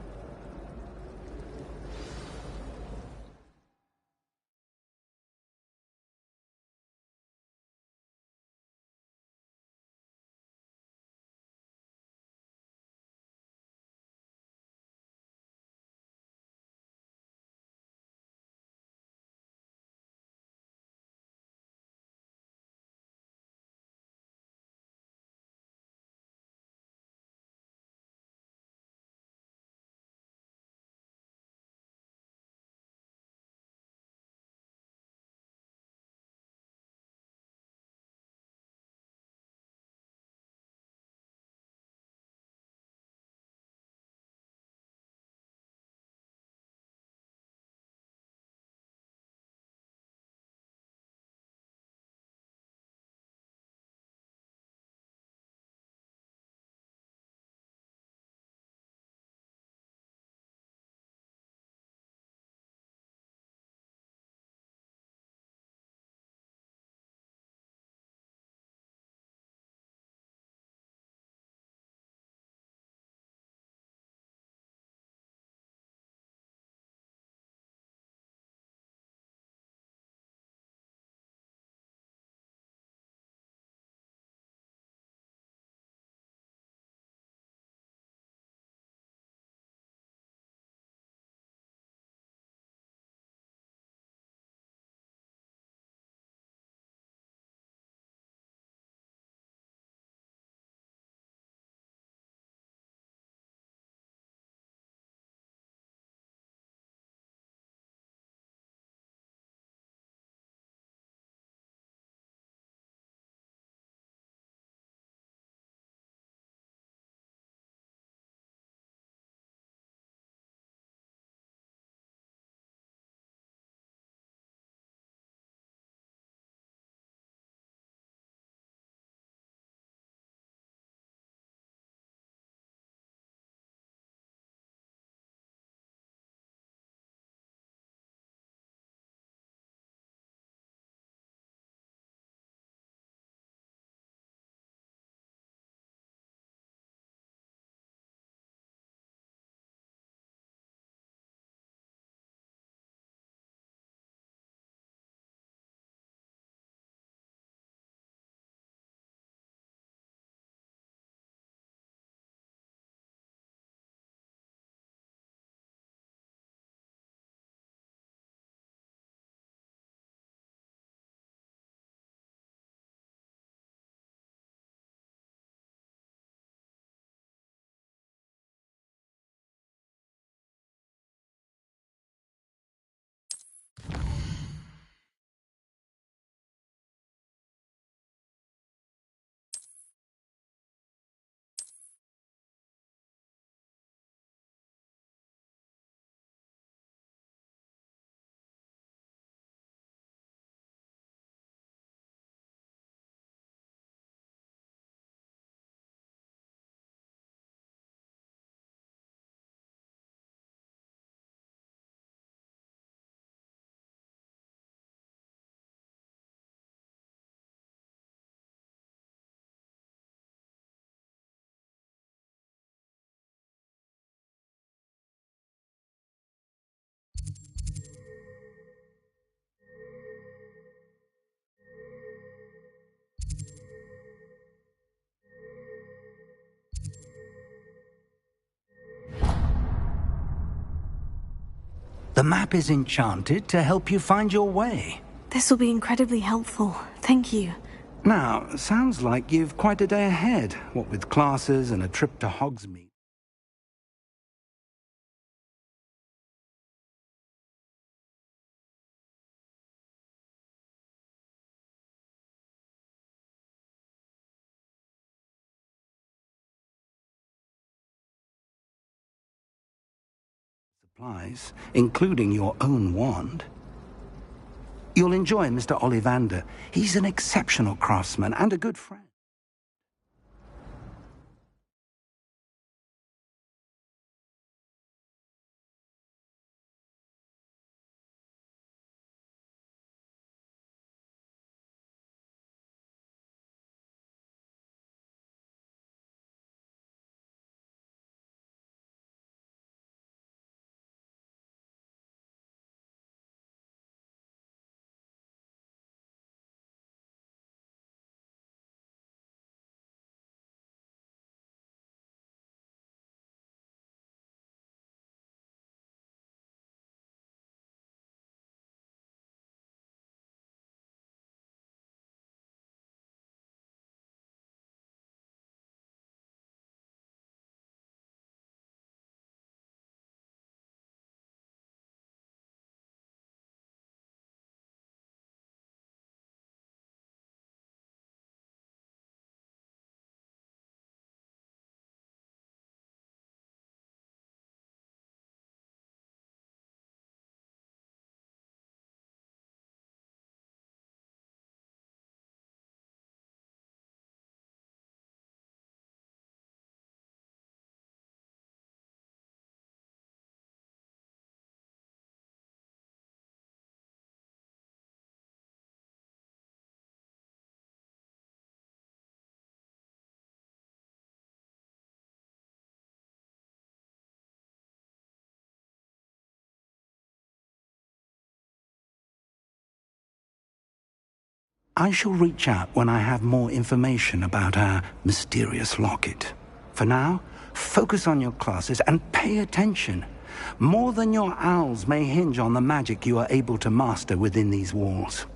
The map is enchanted to help you find your way. This will be incredibly helpful. Thank you. Now, sounds like you've quite a day ahead, what with classes and a trip to Hogsmeade. Supplies, including your own wand. You'll enjoy Mr. Ollivander. He's an exceptional craftsman and a good friend. I shall reach out when I have more information about our mysterious locket. For now, focus on your classes and pay attention. More than your owls may hinge on the magic you are able to master within these walls.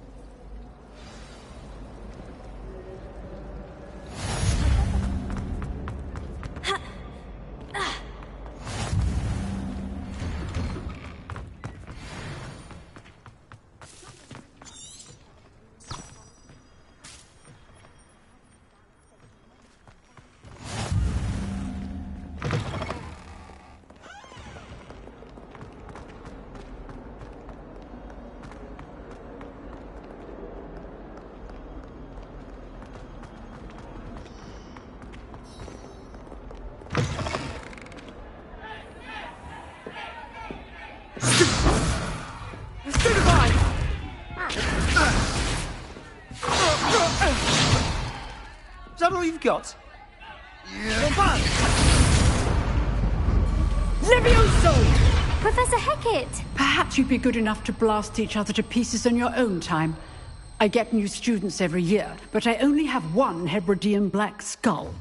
Is that all you've got? Yeah. Levioso! Professor Hecat! Perhaps you'd be good enough to blast each other to pieces in your own time. I get new students every year, but I only have one Hebridean black skull.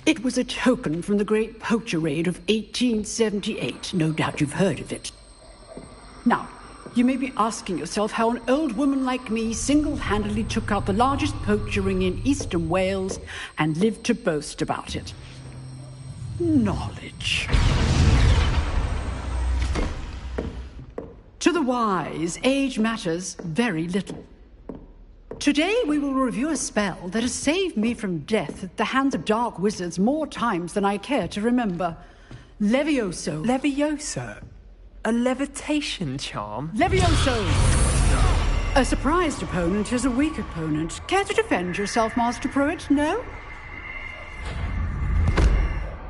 It was a token from the Great Poacher Raid of 1878. No doubt you've heard of it. Now, you may be asking yourself how an old woman like me single-handedly took out the largest poacher ring in eastern Wales and lived to boast about it. Knowledge. To the wise, age matters very little. Today we will review a spell that has saved me from death at the hands of dark wizards more times than I care to remember. Levioso. Levioso? A levitation charm? Levioso! A surprised opponent is a weak opponent. Care to defend yourself, Master Pruitt? No?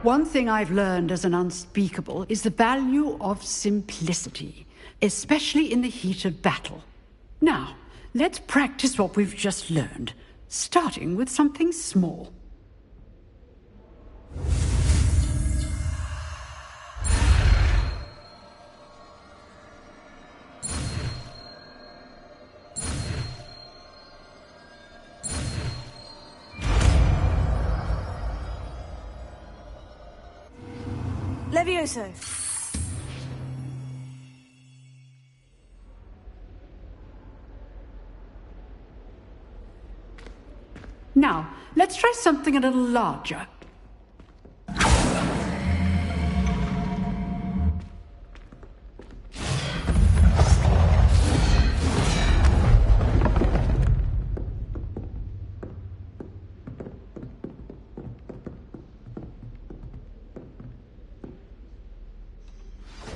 One thing I've learned as an unspeakable is the value of simplicity, especially in the heat of battle. Now, let's practice what we've just learned, starting with something small. Levioso. Now, let's try something a little larger.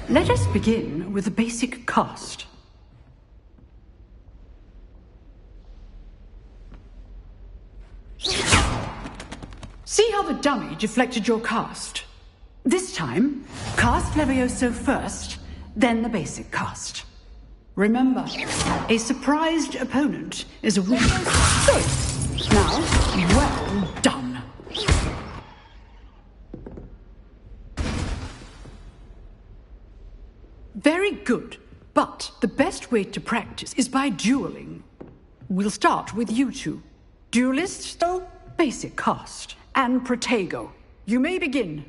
Let us begin with the basic cast. See how the dummy deflected your cast? This time, cast Levioso first, then the basic cast. Remember, a surprised opponent is a weakness. Good. Now, well done. Very good, but the best way to practice is by dueling. We'll start with you two. Duelist, so basic cast, and Protego. You may begin.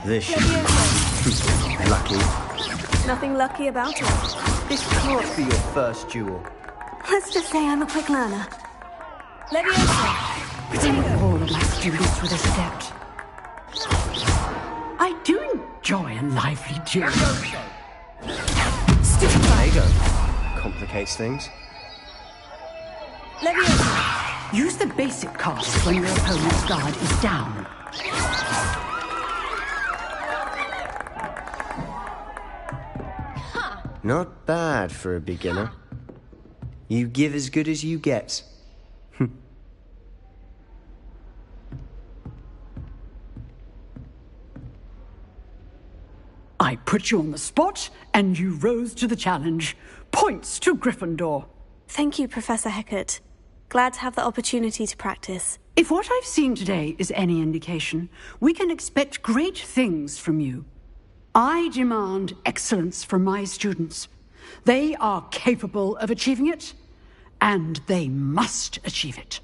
This should be lucky. Nothing lucky about it. This can't be your first duel. Let's just say I'm a quick learner. Leviosa! All of my students with a step. I do enjoy a lively duel. There you go. Complicates things. Leviosa! Use the basic cast when your opponent's guard is down. Not bad for a beginner. You give as good as you get. I put you on the spot, and you rose to the challenge. Points to Gryffindor. Thank you, Professor Hecat. Glad to have the opportunity to practice. If what I've seen today is any indication, we can expect great things from you. I demand excellence from my students. They are capable of achieving it, and they must achieve it.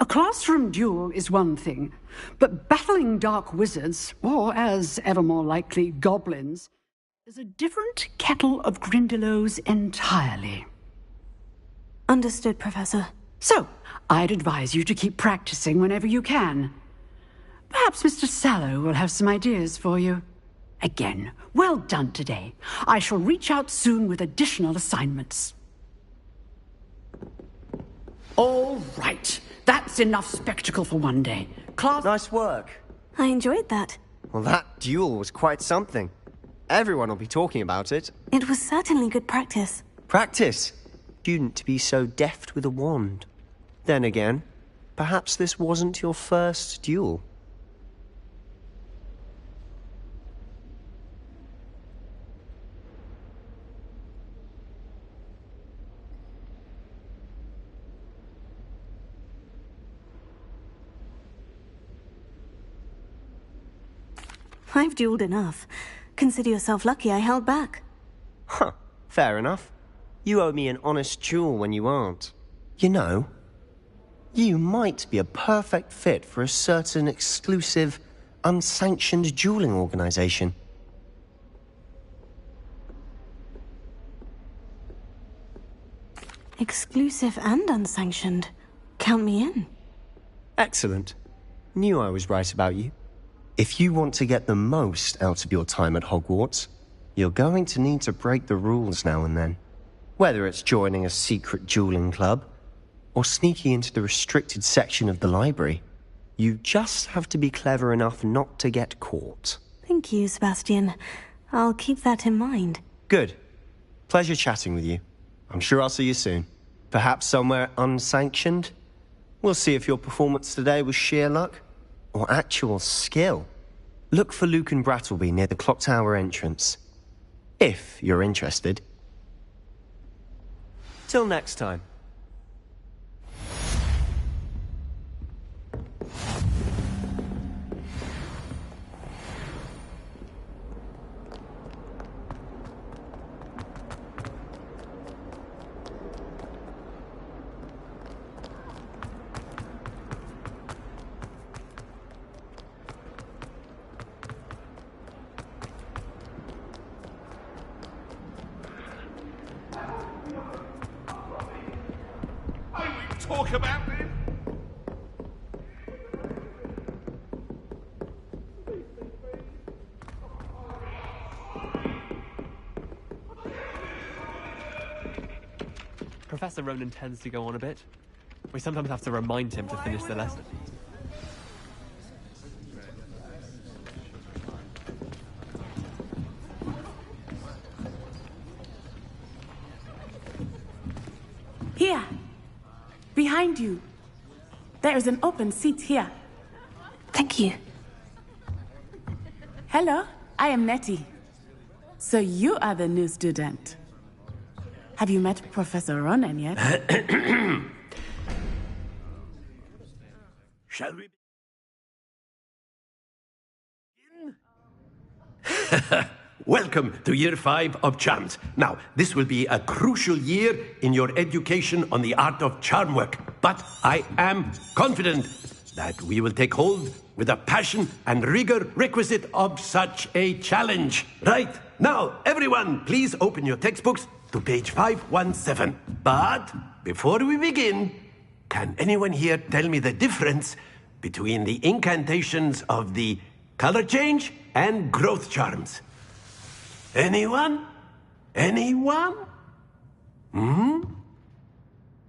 A classroom duel is one thing, but battling dark wizards, or as ever more likely, goblins, is a different kettle of Grindylows entirely. Understood, Professor. So, I'd advise you to keep practicing whenever you can. Perhaps Mr. Sallow will have some ideas for you. Again, well done today. I shall reach out soon with additional assignments. All right. That's enough spectacle for one day. Class... Nice work. I enjoyed that. Well, that duel was quite something. Everyone will be talking about it. It was certainly good practice. Practice? Student to be so deft with a wand. Then again, perhaps this wasn't your first duel. I've dueled enough. Consider yourself lucky I held back. Huh, fair enough. You owe me an honest duel when you aren't. You know, you might be a perfect fit for a certain exclusive, unsanctioned dueling organization. Exclusive and unsanctioned. Count me in. Excellent. Knew I was right about you. If you want to get the most out of your time at Hogwarts, you're going to need to break the rules now and then. Whether it's joining a secret dueling club, or sneaking into the restricted section of the library, you just have to be clever enough not to get caught. Thank you, Sebastian. I'll keep that in mind. Good. Pleasure chatting with you. I'm sure I'll see you soon. Perhaps somewhere unsanctioned? We'll see if your performance today was sheer luck or actual skill. Look for Luke and Brattleby near the clock tower entrance. If you're interested. Till next time. talk about this? Professor Ronan tends to go on a bit. We sometimes have to remind him to finish the lesson. Here. Behind you. There is an open seat here. Thank you. Hello, I am Nettie. So you are the new student. Have you met Professor Ronan yet? Shall we begin? Welcome to Year 5 of Charms. Now, this will be a crucial year in your education on the art of charm work. But I am confident that we will take hold with the passion and rigor requisite of such a challenge. Right, now, everyone, please open your textbooks to page 517. But before we begin, can anyone here tell me the difference between the incantations of the color change and growth charms? Anyone? Anyone?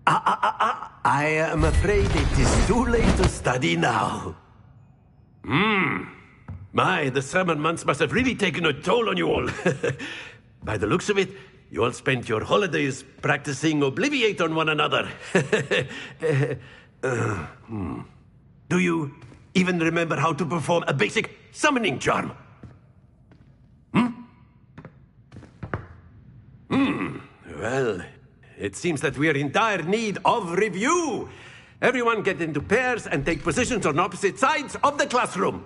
I am afraid it is too late to study now. My, the summer months must have really taken a toll on you all. By the looks of it, you all spent your holidays practicing Obliviate on one another. Do you even remember how to perform a basic summoning charm? Well, it seems that we are in dire need of review. Everyone get into pairs and take positions on opposite sides of the classroom.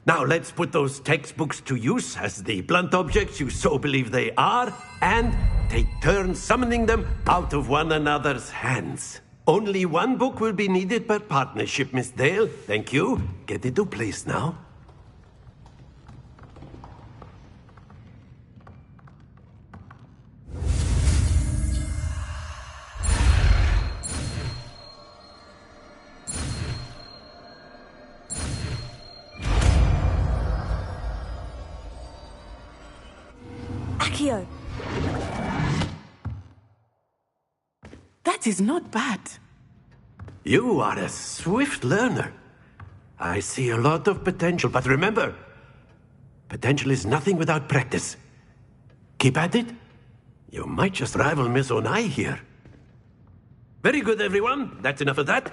Now let's put those textbooks to use as the blunt objects you so believe they are, and take turns summoning them out of one another's hands. Only one book will be needed per partnership, Miss Dale. Thank you. Get into place now. Accio. That is not bad. You are a swift learner. I see a lot of potential, but remember, potential is nothing without practice. Keep at it. You might just rival Miss Onai here. Very good, everyone. That's enough of that.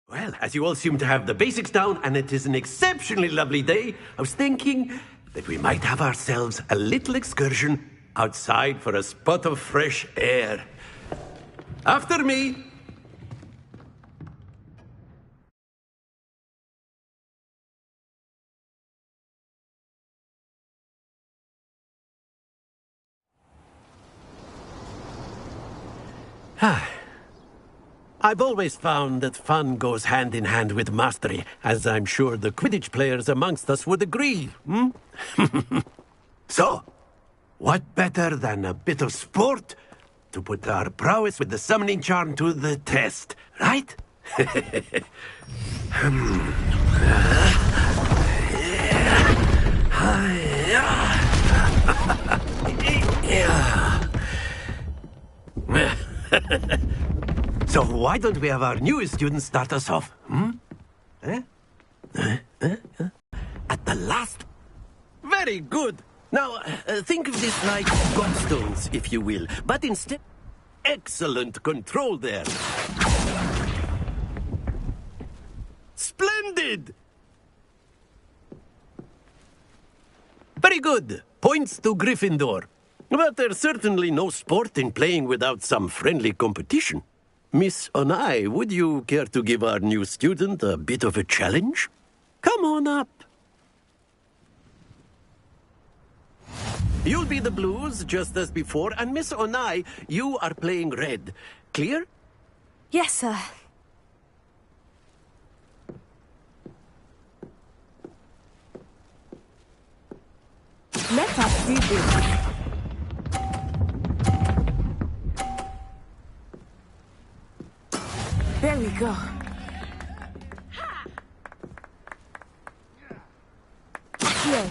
Well, as you all seem to have the basics down, and it is an exceptionally lovely day, I was thinking that we might have ourselves a little excursion outside for a spot of fresh air. After me. I've always found that fun goes hand in hand with mastery, as I'm sure the Quidditch players amongst us would agree. So, what better than a bit of sport to put our prowess with the summoning charm to the test, right? So why don't we have our newest student start us off? At the last... Very good. Now, think of this like gobstones, if you will. But instead... Excellent control there. Splendid! Very good. Points to Gryffindor. But there's certainly no sport in playing without some friendly competition. Miss Onai, would you care to give our new student a bit of a challenge? Come on up. You'll be the blues, just as before, and Miss Onai, you are playing red. Clear? Yes, sir. Let us see this. go. Here.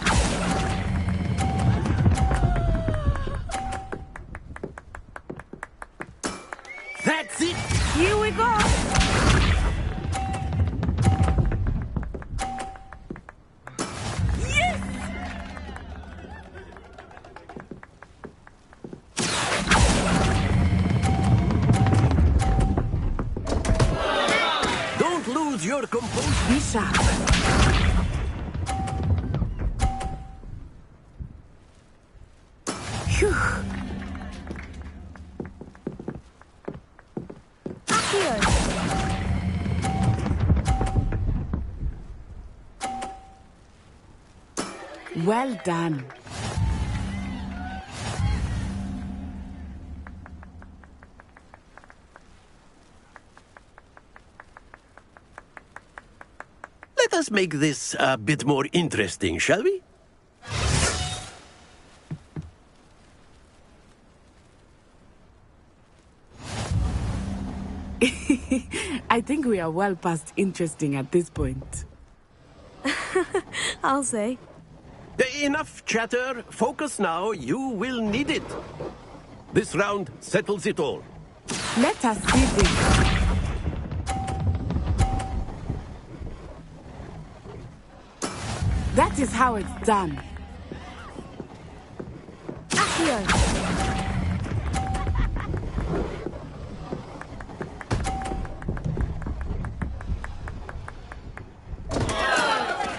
That's it! Here we go! Yes! Don't lose your composure. Be sharp. Phew. Here. Well done. Let us make this a bit more interesting, shall we? I think we are well past interesting at this point. I'll say. Enough chatter. Focus now. You will need it. This round settles it all. Let us see this. That is how it's done. Accio.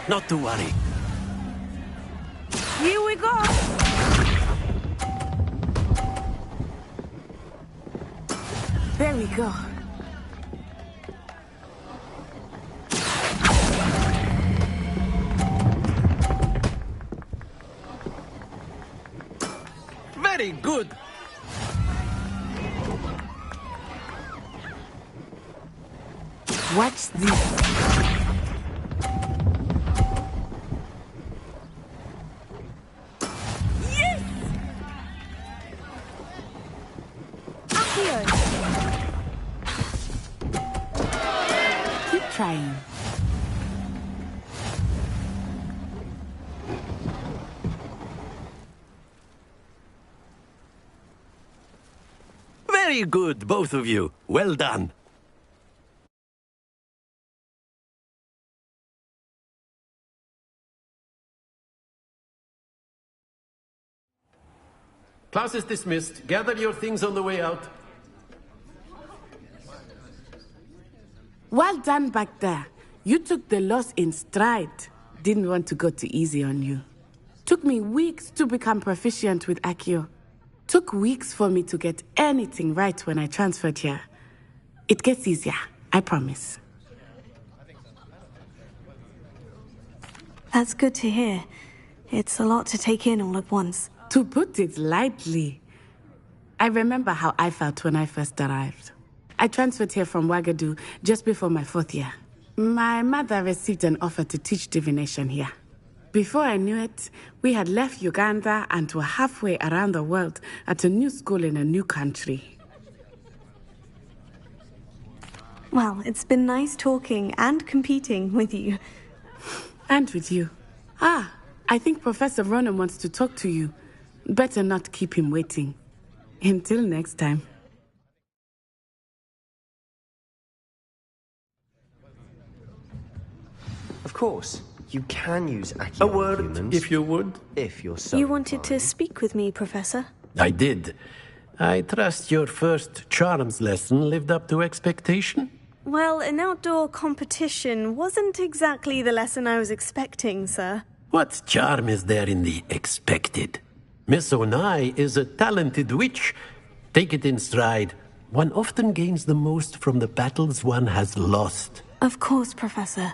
Not to worry. Here we go. There we go. Very good. Watch this. Trying. Very good, both of you. Well done. Class is dismissed. Gather your things on the way out. Well done back there. You took the loss in stride. Didn't want to go too easy on you. Took me weeks to become proficient with Accio. Took weeks for me to get anything right when I transferred here. It gets easier, I promise. That's good to hear. It's a lot to take in all at once. To put it lightly, I remember how I felt when I first arrived. I transferred here from Ouagadougou just before my 4th year. My mother received an offer to teach divination here. Before I knew it, we had left Uganda and were halfway around the world at a new school in a new country. Well, it's been nice talking and competing with you. And with you. Ah, I think Professor Ronan wants to talk to you. Better not keep him waiting. Until next time. Of course, you can use Accio A word, humans, if you would. if you're so You wanted inclined. to speak with me, Professor? I did. I trust your first charms lesson lived up to expectation? Well, an outdoor competition wasn't exactly the lesson I was expecting, sir. What charm is there in the expected? Miss Onai is a talented witch. Take it in stride. One often gains the most from the battles one has lost. Of course, Professor.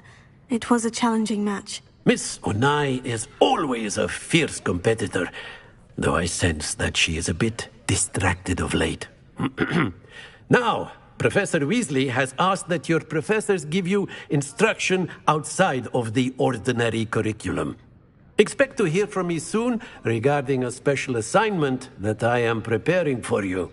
It was a challenging match. Miss Onai is always a fierce competitor, though I sense that she is a bit distracted of late. Now, Professor Weasley has asked that your professors give you instruction outside of the ordinary curriculum. Expect to hear from me soon regarding a special assignment that I am preparing for you.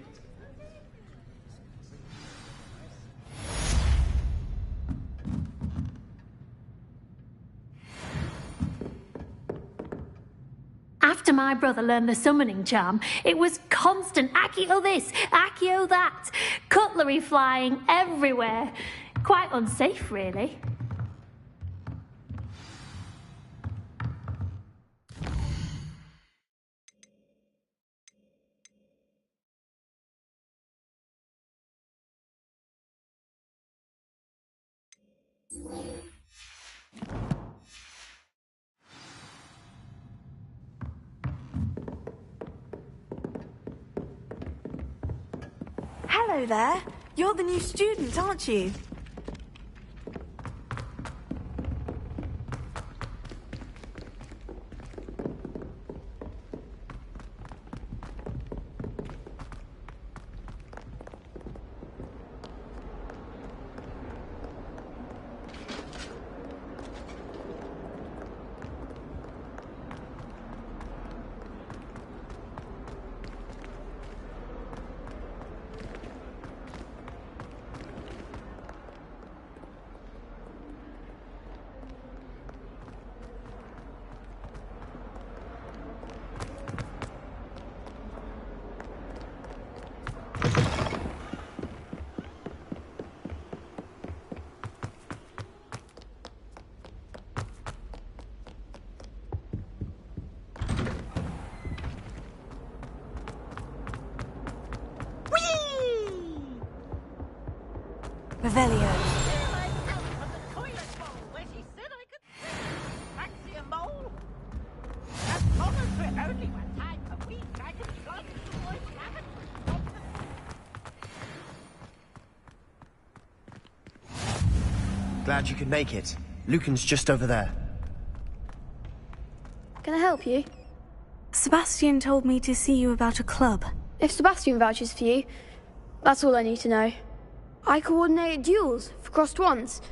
After my brother learned the summoning charm, it was constant Accio this, Accio that, cutlery flying everywhere. Quite unsafe, really. Hello there. You're the new student, aren't you? Revelio. Glad you could make it. Lucan's just over there. Can I help you? Sebastian told me to see you about a club. If Sebastian vouches for you, that's all I need to know. I coordinate duels for crossed wands.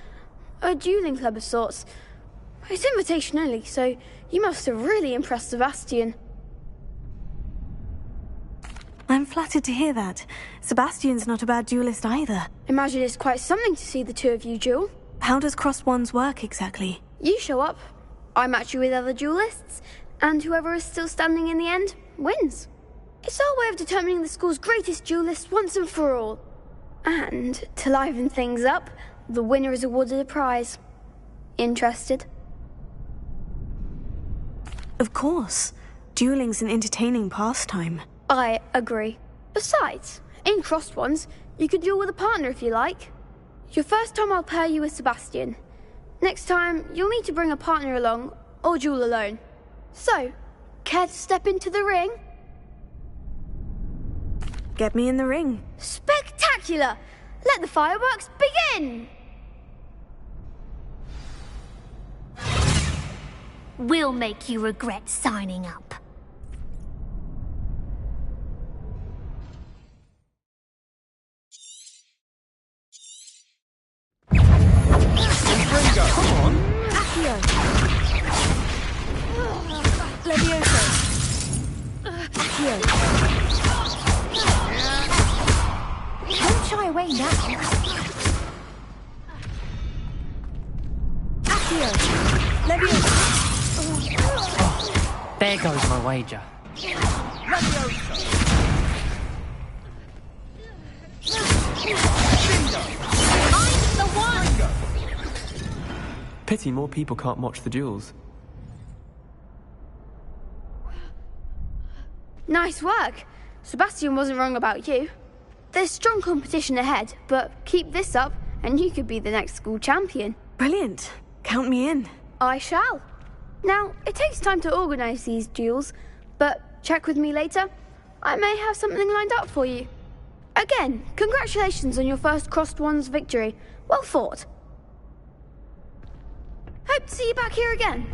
A dueling club of sorts. It's invitation only, so you must have really impressed Sebastian. I'm flattered to hear that. Sebastian's not a bad duelist either. Imagine it's quite something to see the two of you duel. How does crossed wands work exactly? You show up, I match you with other duelists, and whoever is still standing in the end wins. It's our way of determining the school's greatest duelist once and for all. And, to liven things up, the winner is awarded a prize. Interested? Of course. Dueling's an entertaining pastime. I agree. Besides, in crossed ones, you could duel with a partner if you like. Your first time I'll pair you with Sebastian. Next time, you'll need to bring a partner along, or duel alone. So, care to step into the ring? Get me in the ring. Spectacular! Let the fireworks begin! We'll make you regret signing up. Ringo, come on! Accio! Levioso! Accio! Don't shy away now. Accio! Levioso! Oh, there goes my wager. I'm the one! Pity more people can't watch the duels. Nice work. Sebastian wasn't wrong about you. There's strong competition ahead, but keep this up and you could be the next school champion. Brilliant. Count me in. I shall. Now, it takes time to organise these duels, but check with me later. I may have something lined up for you. Again, congratulations on your first crossed wands victory. Well fought. Hope to see you back here again.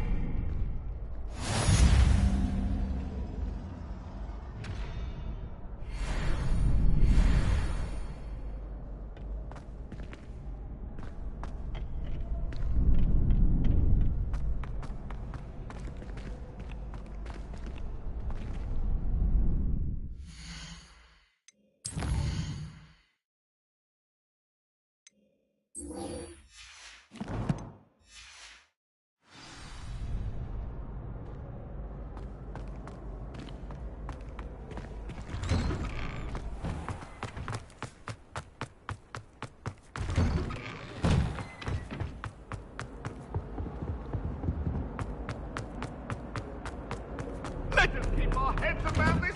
our heads about this?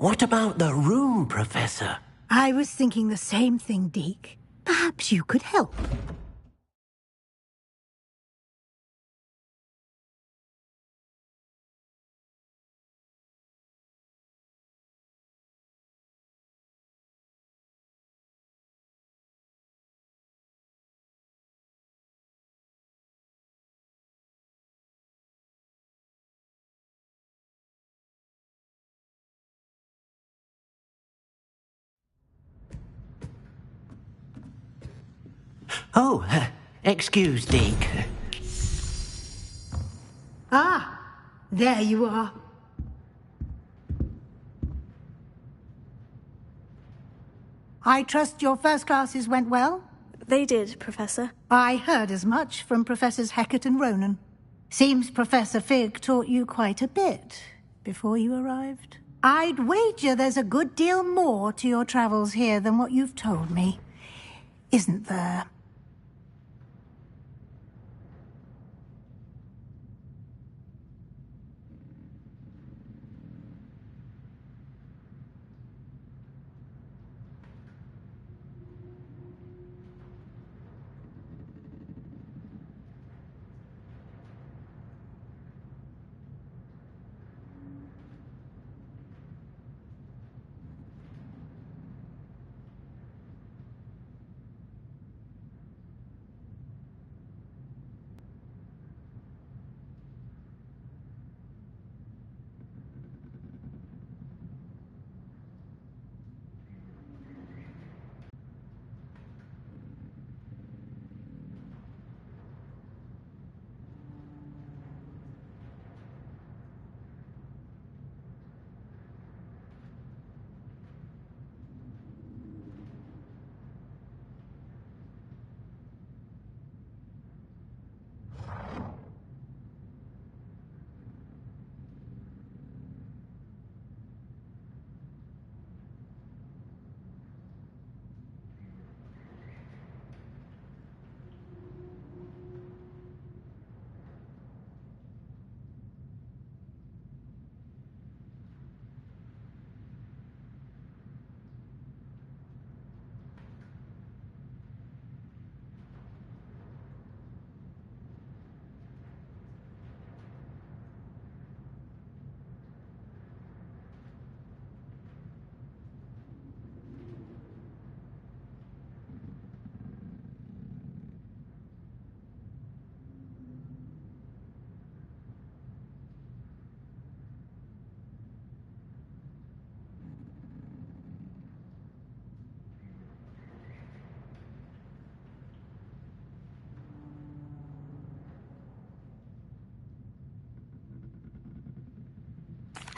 What about the room, Professor? I was thinking the same thing, Deke. Perhaps you could help. Oh, excuse, Deke. Ah, there you are. I trust your first classes went well? They did, Professor. I heard as much from Professors Hecat and Ronan. Seems Professor Fig taught you quite a bit before you arrived. I'd wager there's a good deal more to your travels here than what you've told me. Isn't there?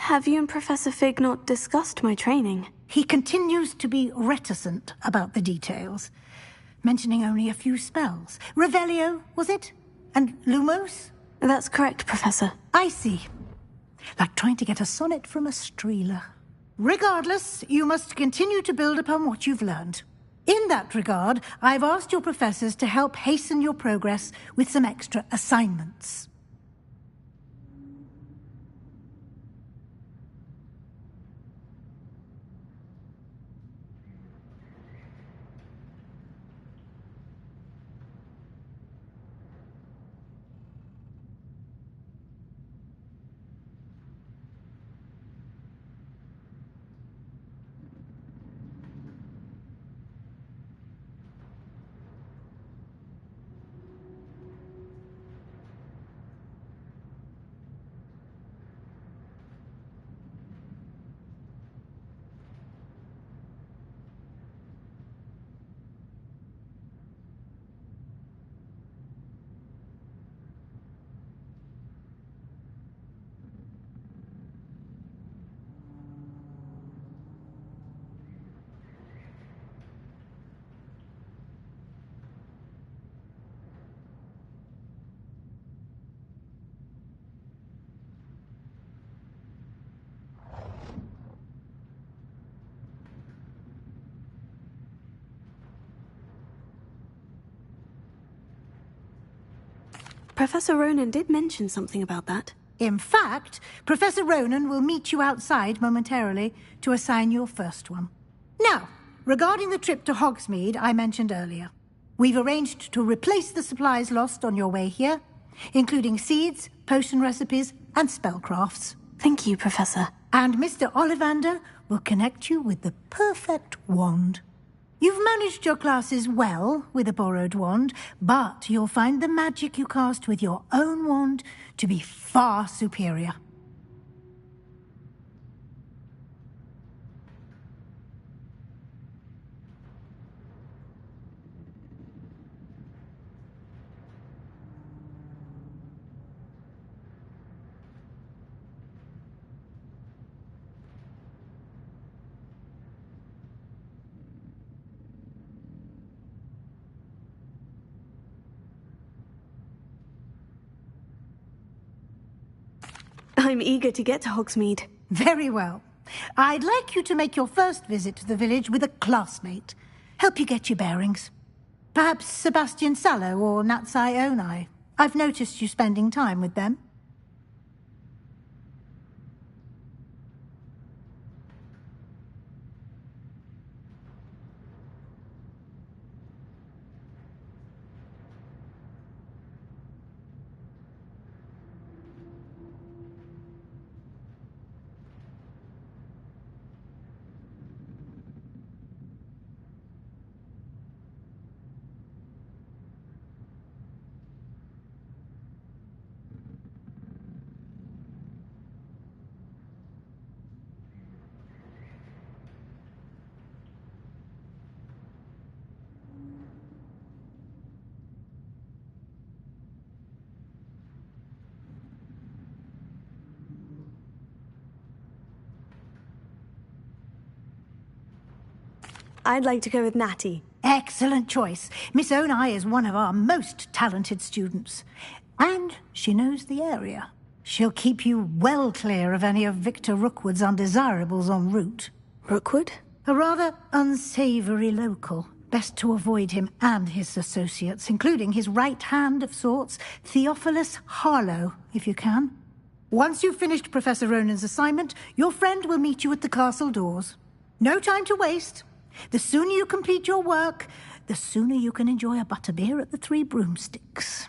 Have you and Professor Fig not discussed my training? He continues to be reticent about the details, mentioning only a few spells. Revelio, was it? And Lumos? That's correct, Professor. I see. Like trying to get a sonnet from a streeler. Regardless, you must continue to build upon what you've learned. In that regard, I've asked your professors to help hasten your progress with some extra assignments. Professor Ronan did mention something about that. In fact, Professor Ronan will meet you outside momentarily to assign your first one. Now, regarding the trip to Hogsmeade I mentioned earlier, we've arranged to replace the supplies lost on your way here, including seeds, potion recipes, and spellcrafts. Thank you, Professor. And Mr. Ollivander will connect you with the perfect wand. You've managed your classes well with a borrowed wand, but you'll find the magic you cast with your own wand to be far superior. I'm eager to get to Hogsmeade. Very well. I'd like you to make your first visit to the village with a classmate. Help you get your bearings. Perhaps Sebastian Sallow or Natsai Onai. I've noticed you spending time with them. I'd like to go with Natty. Excellent choice. Miss Onai is one of our most talented students. And she knows the area. She'll keep you well clear of any of Victor Rookwood's undesirables en route. Rookwood? A rather unsavory local. Best to avoid him and his associates, including his right hand of sorts, Theophilus Harlow, if you can. Once you've finished Professor Ronan's assignment, your friend will meet you at the castle doors. No time to waste. The sooner you complete your work, the sooner you can enjoy a butterbeer at the Three Broomsticks.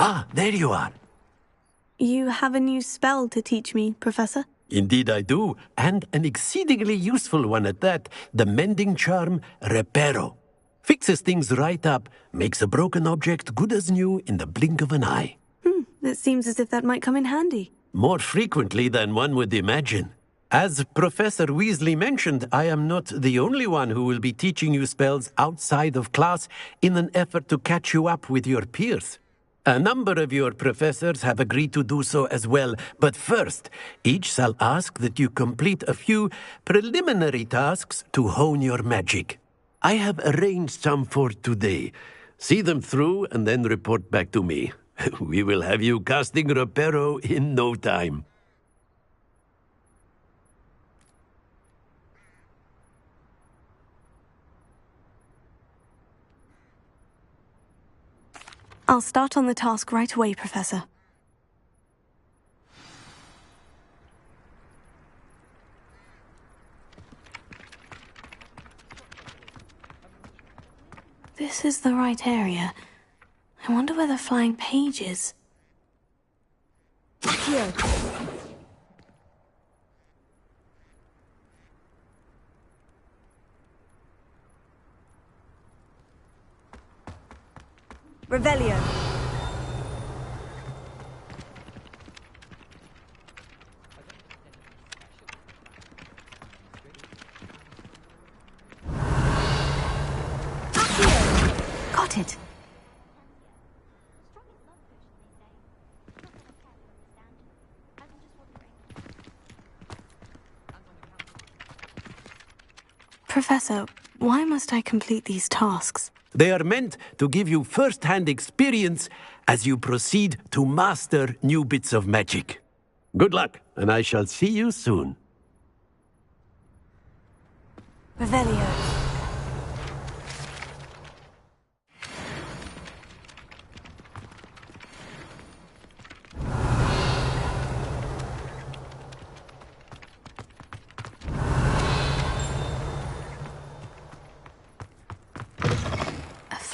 Ah, there you are. You have a new spell to teach me, Professor? Indeed I do, and an exceedingly useful one at that. The mending charm, Reparo. Fixes things right up, makes a broken object good as new in the blink of an eye. It seems as if that might come in handy. More frequently than one would imagine. As Professor Weasley mentioned, I am not the only one who will be teaching you spells outside of class in an effort to catch you up with your peers. A number of your professors have agreed to do so as well, but first, each shall ask that you complete a few preliminary tasks to hone your magic. I have arranged some for today. See them through and then report back to me. We will have you casting Reparo in no time. I'll start on the task right away, Professor. This is the right area. I wonder where the flying page is. Here. Revelio. Got it. Professor, why must I complete these tasks? They are meant to give you first-hand experience as you proceed to master new bits of magic. Good luck, and I shall see you soon. Revelio.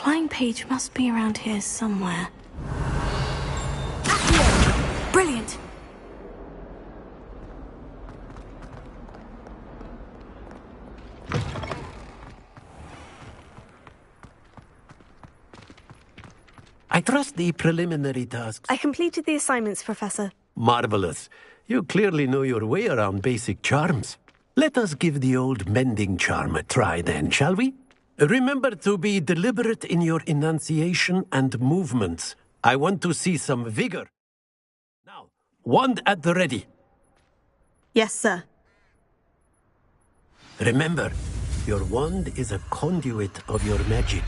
Flying page must be around here somewhere. Brilliant! I trust the preliminary tasks. I completed the assignments, Professor. Marvelous. You clearly know your way around basic charms. Let us give the old mending charm a try then, shall we? Remember to be deliberate in your enunciation and movements. I want to see some vigor. Now, wand at the ready. Yes, sir. Remember, your wand is a conduit of your magic.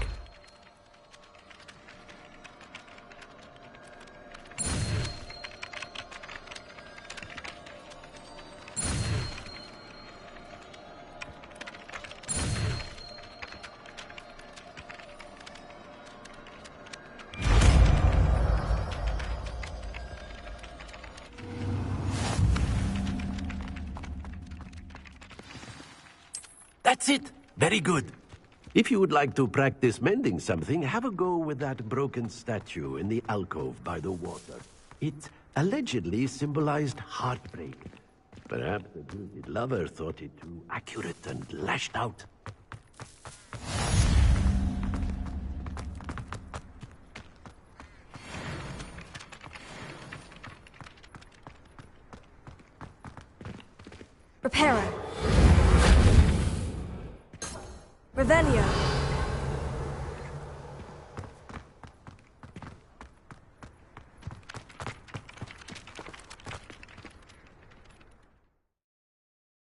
That's it. Very good. If you would like to practice mending something, have a go with that broken statue in the alcove by the water. It allegedly symbolized heartbreak. Perhaps the jilted lover thought it too accurate and lashed out. Reparo. Revelio.